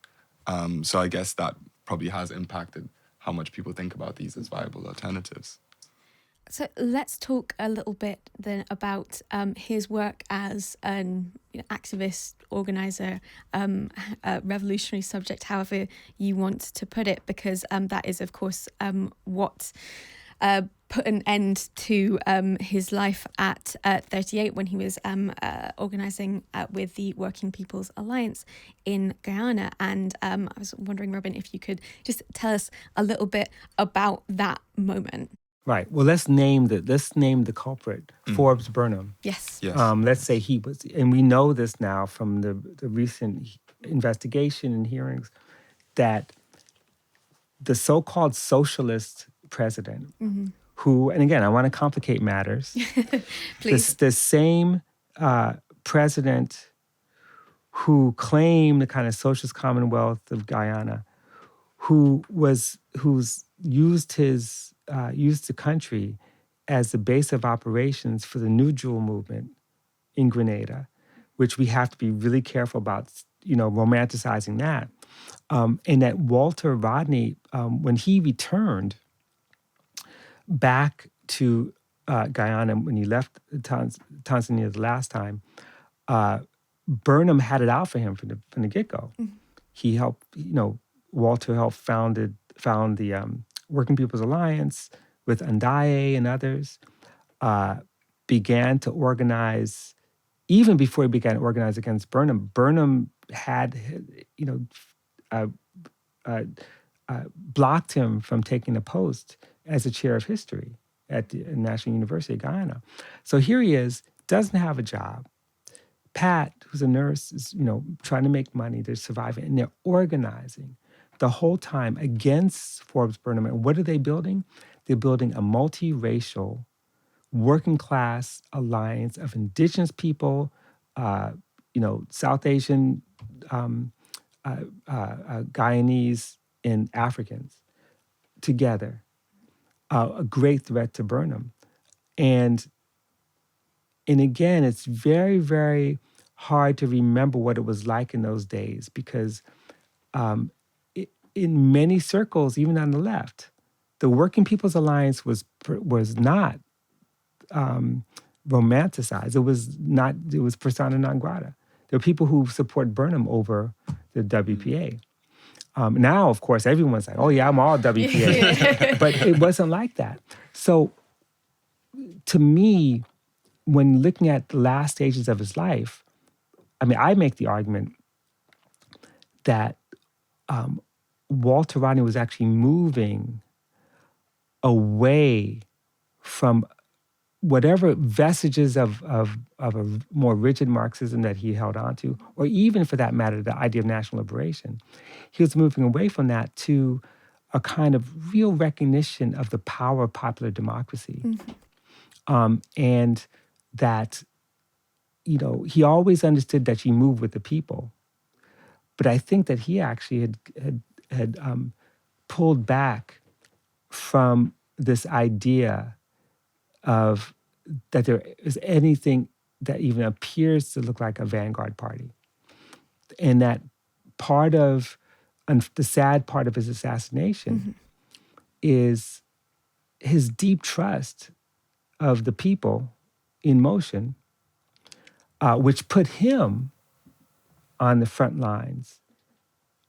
So I guess that probably has impacted how much people think about these as viable alternatives. So let's talk a little bit then about his work as an activist, organizer, a revolutionary subject, however you want to put it, because that is, of course, what put an end to his life at 38 when he was organising with the Working People's Alliance in Guyana. And I was wondering, Robin, if you could just tell us a little bit about that moment. Right. Well, let's name the culprit, Forbes Burnham. Yes. Let's say he was, and we know this now from the recent investigation and hearings, that the so-called socialist president, who, and again, I want to complicate matters. Please. The same president who claimed the kind of socialist commonwealth of Guyana, who's used the country as the base of operations for the New Jewel movement in Grenada, which we have to be really careful about, romanticizing that. And that Walter Rodney, when he returned back to Guyana, when he left Tanzania the last time, Burnham had it out for him from the get-go. He helped, Walter helped found the Working People's Alliance with Ndaye and others, began to organize, even before he began to organize against Burnham. Burnham had, blocked him from taking a post as a chair of history at the National University of Guyana. So here he is, doesn't have a job. Pat, who's a nurse, is trying to make money. They're surviving, and they're organizing the whole time against Forbes Burnham. And what are they building? They're building a multiracial, working-class alliance of indigenous people, South Asian, Guyanese, and Africans together. A great threat to Burnham. And again, it's very, very hard to remember what it was like in those days because in many circles, even on the left, the Working People's Alliance was not romanticized. It was persona non grata. There were people who support Burnham over the WPA. Now, of course, everyone's like, oh yeah, I'm all WPA. But it wasn't like that. So to me, when looking at the last stages of his life, I make the argument that Walter Rodney was actually moving away from whatever vestiges of a more rigid Marxism that he held on to, or even for that matter, the idea of national liberation. He was moving away from that to a kind of real recognition of the power of popular democracy. And that, he always understood that you move with the people. But I think that he actually had pulled back from this idea of that there is anything that even appears to look like a vanguard party. And that part of, the sad part of his assassination is his deep trust of the people in motion, which put him on the front lines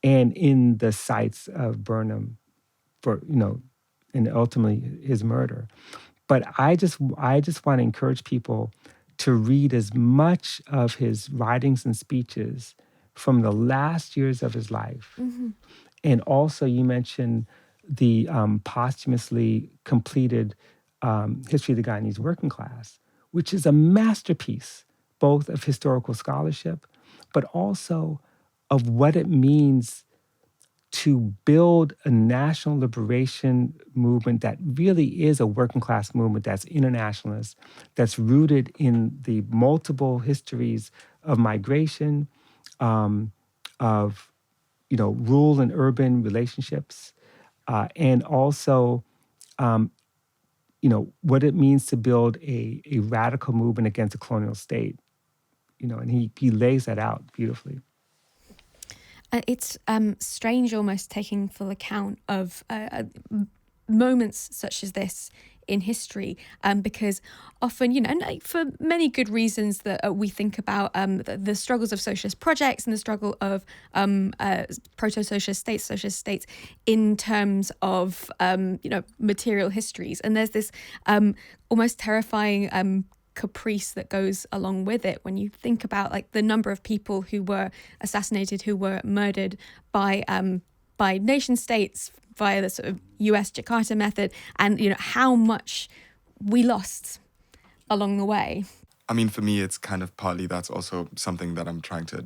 and in the sights of Burnham for, and ultimately his murder. But I just want to encourage people to read as much of his writings and speeches from the last years of his life. And also you mentioned the posthumously completed History of the Guyanese Working Class, which is a masterpiece, both of historical scholarship, but also of what it means to build a national liberation movement that really is a working class movement that's internationalist, that's rooted in the multiple histories of migration, of rural and urban relationships, and also what it means to build a radical movement against a colonial state. And he lays that out beautifully. It's strange almost taking full account of moments such as this in history, because often, and for many good reasons that we think about the struggles of socialist projects and the struggle of proto-socialist states, socialist states in terms of, material histories. And there's this almost terrifying caprice that goes along with it when you think about the number of people who were assassinated, who were murdered by nation states via the sort of US Jakarta method, and how much we lost along the way. For me, it's kind of partly that's also something that I'm trying to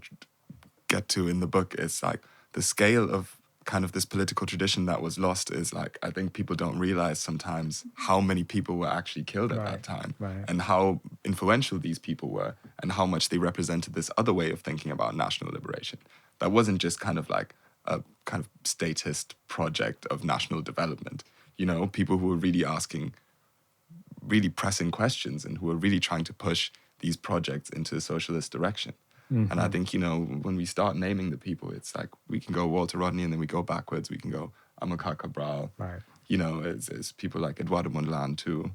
get to in the book. Is like the scale of kind of this political tradition that was lost is like, I think people don't realize sometimes how many people were actually killed at that time and how influential these people were and how much they represented this other way of thinking about national liberation. That wasn't just kind of like a kind of statist project of national development. You know, people who were really asking really pressing questions and who were really trying to push these projects into a socialist direction. And I think, you know, when we start naming the people, it's like we can go Walter Rodney and then we go backwards. We can go Amilcar Cabral. You know, it's people like Eduardo Mondlane too.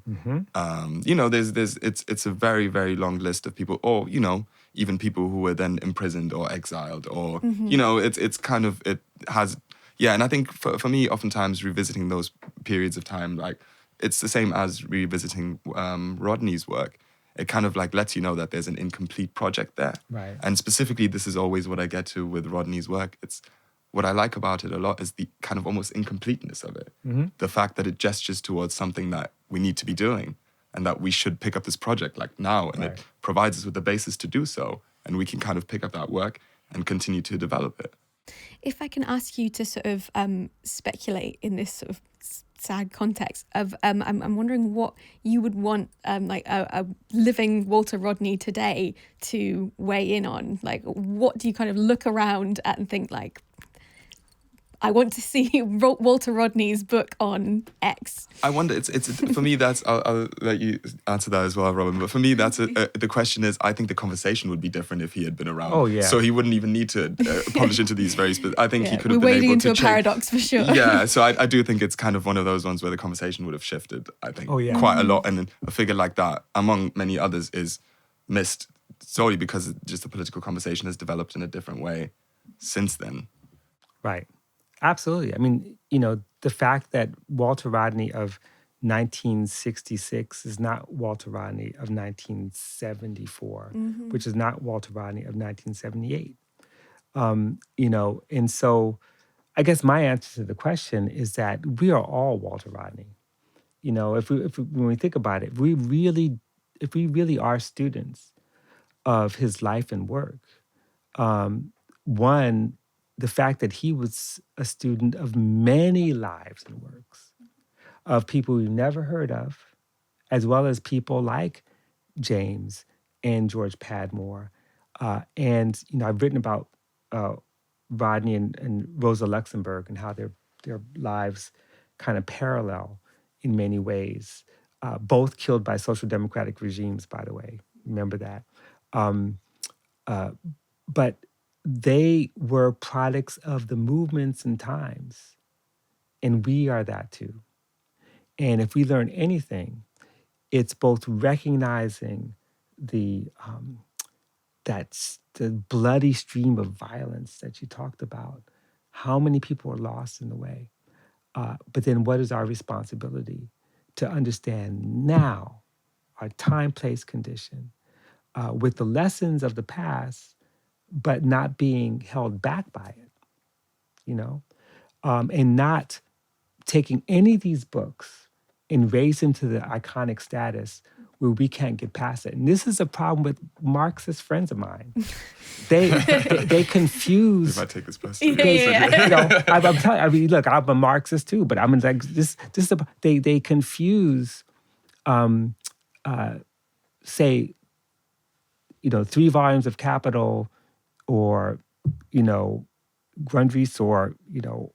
You know, it's a very, very long list of people, or, you know, even people who were then imprisoned or exiled, or, you know, it's kind of, it has, and I think for me, oftentimes revisiting those periods of time, like, it's the same as revisiting Rodney's work. It kind of like lets you know that there's an incomplete project there. And specifically, this is always what I get to with Rodney's work. It's what I like about it a lot is the kind of almost incompleteness of it. The fact that it gestures towards something that we need to be doing and that we should pick up this project like now. And it provides us with the basis to do so. And we can kind of pick up that work and continue to develop it. If I can ask you to sort of speculate in this sort of sad context of, I'm wondering what you would want like a living Walter Rodney today to weigh in on. Like, what do you kind of look around at and think like, I want to see Walter Rodney's book on X. I wonder, it's for me, that's, I'll let you answer that as well, Robin, but for me, that's the question is, I think the conversation would be different if he had been around. So he wouldn't even need to publish into these very specific, I think he could have been able to We're wading into a paradox for sure. So I do think it's kind of one of those ones where the conversation would have shifted, I think, quite a lot. And a figure like that, among many others, is missed solely because just the political conversation has developed in a different way since then. Absolutely. I mean, you know, the fact that Walter Rodney of 1966 is not Walter Rodney of 1974, which is not Walter Rodney of 1978. You know, and so I guess my answer to the question is that we are all Walter Rodney. You know, when we think about it, if we really are students of his life and work, one, the fact that he was a student of many lives and works, of people we've never heard of, as well as people like James and George Padmore. And, you know, I've written about Rodney and Rosa Luxemburg and how their lives kind of parallel in many ways, both killed by social democratic regimes, by the way. Remember that. But they were products of the movements and times, and we are that too. And if we learn anything, it's both recognizing the bloody stream of violence that you talked about, how many people are lost in the way, but then what is our responsibility to understand now our time, place, condition, with the lessons of the past, but not being held back by it, you know, and not taking any of these books and raise them to the iconic status where we can't get past it. And this is a problem with Marxist friends of mine. They confuse. If I take this personally. You know, I'm telling you, I mean, look, I'm a Marxist too, but I'm like they confuse, say, you know, 3 volumes of Capital, or, you know, Grundrisse, or the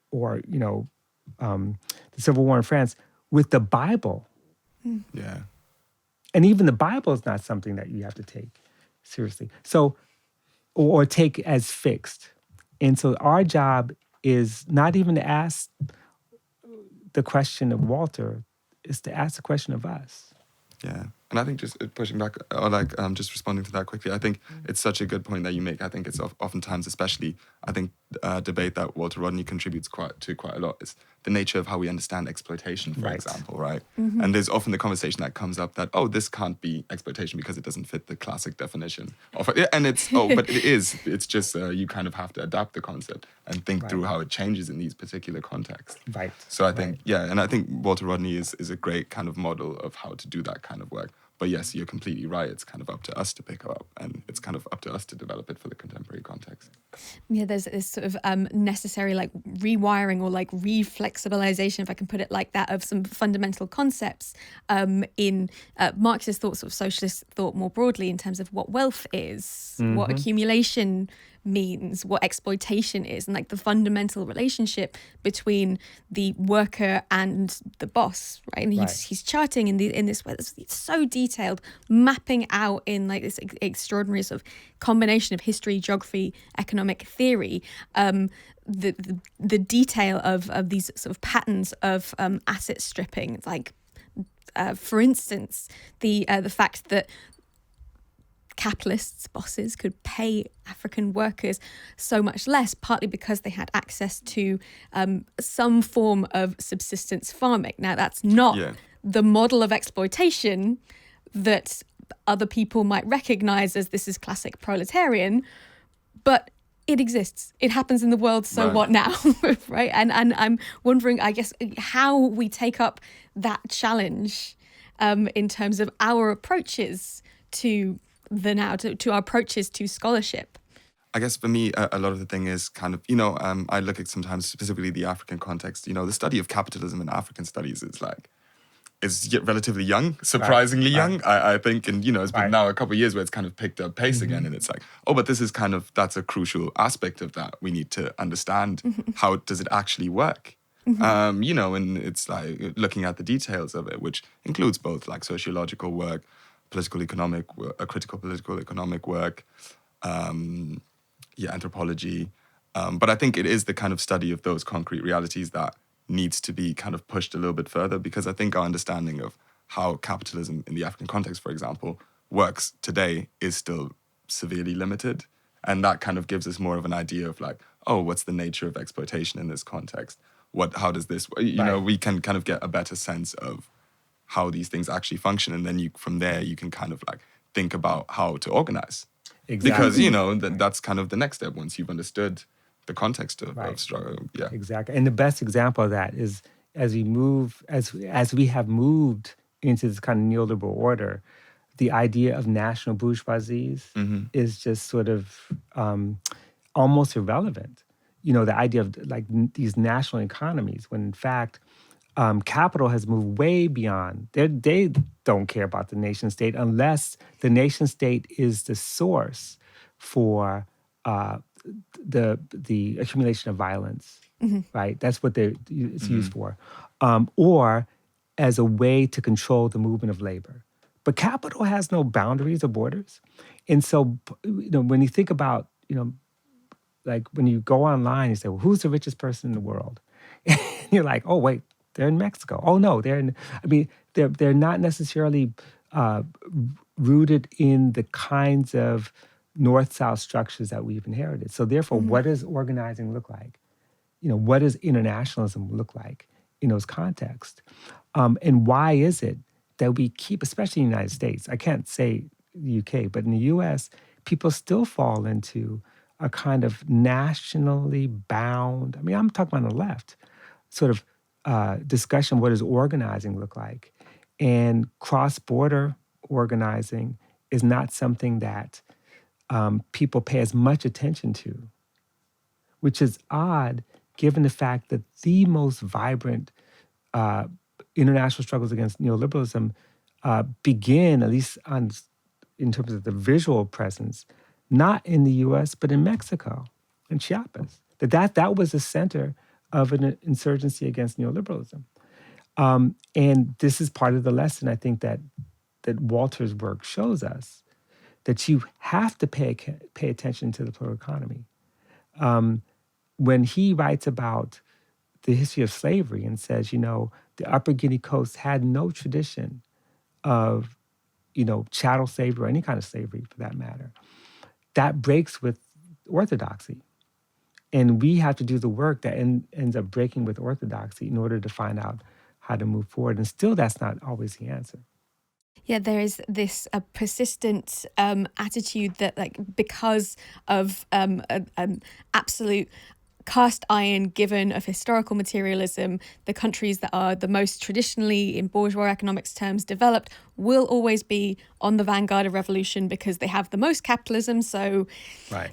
Civil War in France with the Bible. Yeah. And even the Bible is not something that you have to take seriously. So, or take as fixed. And so our job is not even to ask the question of Walter, is to ask the question of us. Yeah. And I think just pushing back, or like just responding to that quickly, I think it's such a good point that you make. I think it's oftentimes, especially, I think debate that Walter Rodney contributes quite a lot is the nature of how we understand exploitation, for example, right? And there's often the conversation that comes up that, oh, this can't be exploitation because it doesn't fit the classic definition of it. And it's, but it is. It's just you kind of have to adapt the concept and think through how it changes in these particular contexts. So I think, and I think Walter Rodney is a great kind of model of how to do that kind of work. But yes, you're completely right. It's kind of up to us to pick up, and it's kind of up to us to develop it for the contemporary context. Yeah, there's this sort of necessary like rewiring or like reflexibilization, if I can put it like that, of some fundamental concepts in Marxist thought, sort of socialist thought more broadly, in terms of what wealth is, what accumulation means, what exploitation is, and like the fundamental relationship between the worker and the boss, right? And he's charting in this way that's so detailed, mapping out in like this extraordinary sort of combination of history, geography, economic theory, the detail of these sort of patterns of asset stripping, like for instance the fact that capitalists, bosses, could pay African workers so much less, partly because they had access to some form of subsistence farming. Now, that's not the model of exploitation that other people might recognize as this is classic proletarian, but it exists. It happens in the world, so what now? Right? And I'm wondering, I guess, how we take up that challenge in terms of our approaches to the now, to our approaches to scholarship. I guess for me, a lot of the thing is kind of, I look at sometimes specifically the African context, the study of capitalism in African studies is relatively young, surprisingly young, I think. And, it's been now a couple of years where it's kind of picked up pace again. And it's like, but this is that's a crucial aspect of that. We need to understand how does it actually work? And it's like looking at the details of it, which includes both like sociological work, critical political economic work, anthropology. But I think it is the kind of study of those concrete realities that needs to be kind of pushed a little bit further, because I think our understanding of how capitalism in the African context, for example, works today is still severely limited. And that kind of gives us more of an idea of like, what's the nature of exploitation in this context? How does this, we can kind of get a better sense of how these things actually function, and then from there you can kind of like think about how to organize. Exactly. Because that's kind of the next step once you've understood the context of struggle. Yeah, exactly. And the best example of that is as we have moved into this kind of neoliberal order, the idea of national bourgeoisies is just sort of almost irrelevant. The idea of like these national economies, when in fact capital has moved way beyond. They don't care about the nation state unless the nation state is the source for the accumulation of violence, right? That's what it's used for, or as a way to control the movement of labor. But capital has no boundaries or borders, and so when you think about like when you go online, you say, well, who's the richest person in the world? And you're like, oh wait. They're in Mexico. Oh no, they're not necessarily rooted in the kinds of north-south structures that we've inherited. So therefore, what does organizing look like? What does internationalism look like in those contexts? And why is it that we keep, especially in the United States, I can't say the UK, but in the US, people still fall into a kind of nationally bound, I'm talking about on the left, sort of discussion, what does organizing look like? And cross-border organizing is not something that people pay as much attention to, which is odd given the fact that the most vibrant international struggles against neoliberalism begin, at least in terms of the visual presence, not in the US, but in Mexico, in Chiapas. That was the center of an insurgency against neoliberalism. And this is part of the lesson, I think, that Walter's work shows us, that you have to pay attention to the political economy. When he writes about the history of slavery and says, the Upper Guinea Coast had no tradition of, chattel slavery or any kind of slavery for that matter, that breaks with orthodoxy. And we have to do the work that ends up breaking with orthodoxy in order to find out how to move forward. And still, that's not always the answer. Yeah, there is this persistent attitude that, like, because of absolute cast iron given of historical materialism, the countries that are the most traditionally, in bourgeois economics terms, developed will always be on the vanguard of revolution because they have the most capitalism, so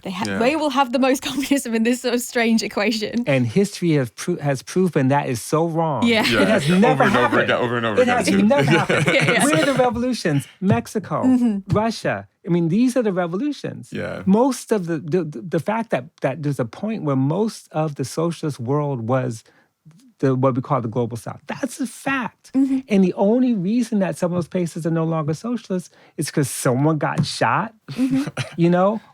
they will have the most communism in this sort of strange equation. And history has proven that is so wrong. Yeah. It has never happened. Over and over again. It has never happened. Where are the revolutions? Mexico, Russia. I mean, these are the revolutions. Yeah. Most of the fact that there's a point where most of the socialist world was what we call the global south. That's a fact. And the only reason that some of those places are no longer socialist is because someone got shot,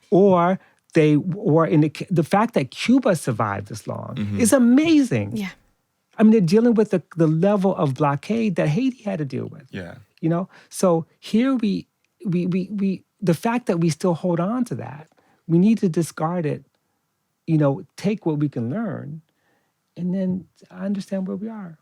or the fact that Cuba survived this long is amazing. Yeah. I mean, they're dealing with the level of blockade that Haiti had to deal with. Yeah. So here we the fact that we still hold on to that, we need to discard it, take what we can learn, and then understand where we are.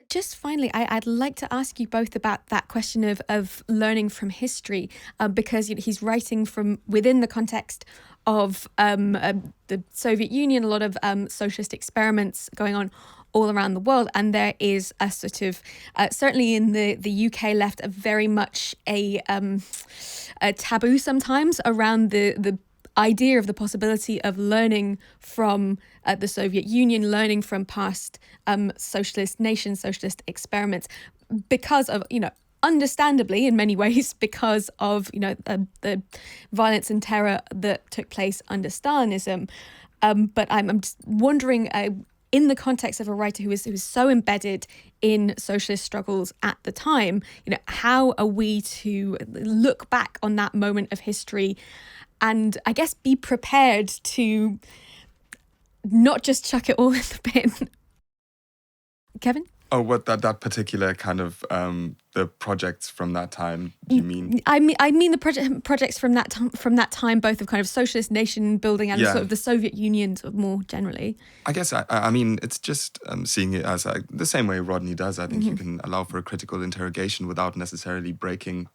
Just finally, I'd like to ask you both about that question of learning from history, because he's writing from within the context of the Soviet Union, a lot of socialist experiments going on all around the world, and there is a sort of certainly in the UK left a very much a taboo sometimes around the idea of the possibility of learning from the Soviet Union, learning from past socialist nations, socialist experiments, because of understandably in many ways because of the violence and terror that took place under Stalinism. But I'm just wondering, in the context of a writer who is so embedded in socialist struggles at the time, how are we to look back on that moment of history and I guess be prepared to not just chuck it all in the bin? Kevin? Oh, what that particular kind of the projects from that time? You mean? I mean the projects from that time, both of kind of socialist nation building and sort of the Soviet Union, sort of more generally. I guess I mean it's just seeing it as the same way Rodney does. I think you can allow for a critical interrogation without necessarily breaking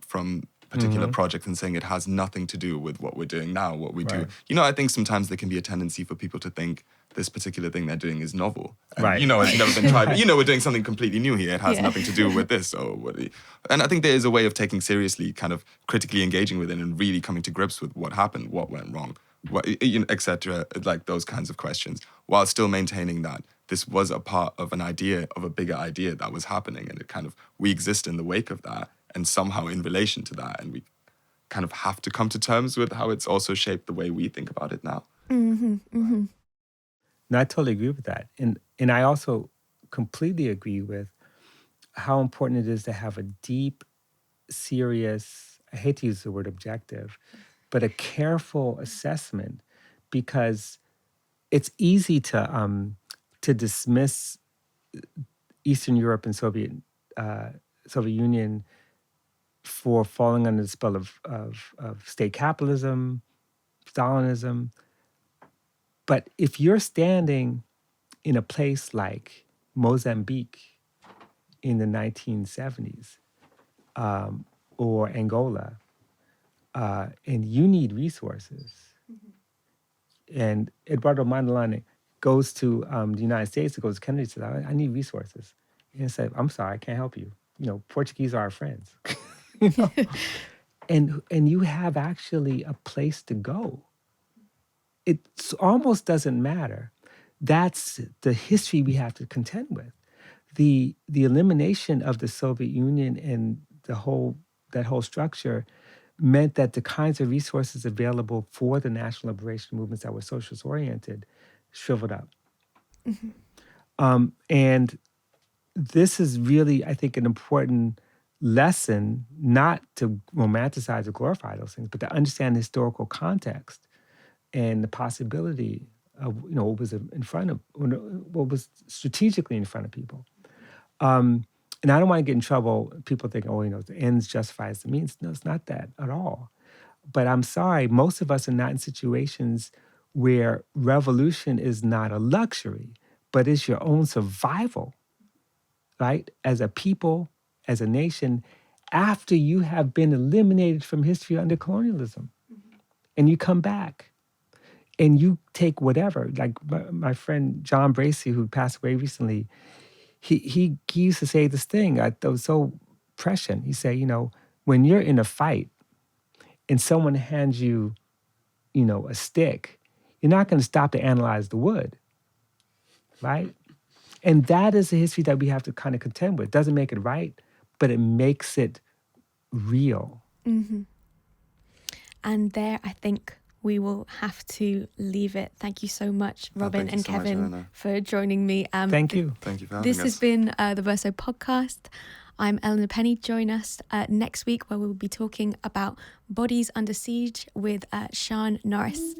from particular project and saying it has nothing to do with what we're doing now, what we do. I think sometimes there can be a tendency for people to think this particular thing they're doing is novel. And, it's never been tried. But, we're doing something completely new here. It has nothing to do with this. And I think there is a way of taking seriously, kind of critically engaging with it and really coming to grips with what happened, what went wrong, etc., like those kinds of questions, while still maintaining that this was a part of an idea, of a bigger idea that was happening. And it kind of, we exist in the wake of that and somehow in relation to that. And we kind of have to come to terms with how it's also shaped the way we think about it now. No, I totally agree with that. And I also completely agree with how important it is to have a deep, serious, I hate to use the word objective, but a careful assessment, because it's easy to dismiss Eastern Europe and Soviet Union for falling under the spell of state capitalism, Stalinism. But if you're standing in a place like Mozambique in the 1970s, or Angola, and you need resources, and Eduardo Mondlane goes to the United States, goes to Kennedy, says, I need resources. And said, I'm sorry, I can't help you. Portuguese are our friends. And you have actually a place to go. It almost doesn't matter. That's the history we have to contend with. The elimination of the Soviet Union and that whole structure meant that the kinds of resources available for the national liberation movements that were socialist oriented shriveled up. And this is really, I think, an important lesson, not to romanticize or glorify those things, but to understand the historical context and the possibility of what was in front of, what was strategically in front of people. And I don't want to get in trouble. People think, the ends justifies the means. No, it's not that at all. But I'm sorry, most of us are not in situations where revolution is not a luxury, but it's your own survival, right? As a people, as a nation, after you have been eliminated from history under colonialism, and you come back. And you take whatever. Like my friend John Bracey, who passed away recently, he used to say this thing that was so prescient. He said, when you're in a fight and someone hands you, a stick, you're not going to stop to analyze the wood, right? And that is a history that we have to kind of contend with. It doesn't make it right, but it makes it real. Mm-hmm. And there, I think we will have to leave it. Thank you so much, Robin and Kevin, for joining me. Thank you. Thank you for having us. This has been the Verso Podcast. I'm Eleanor Penny. Join us next week where we'll be talking about Bodies Under Siege with Sian Norris.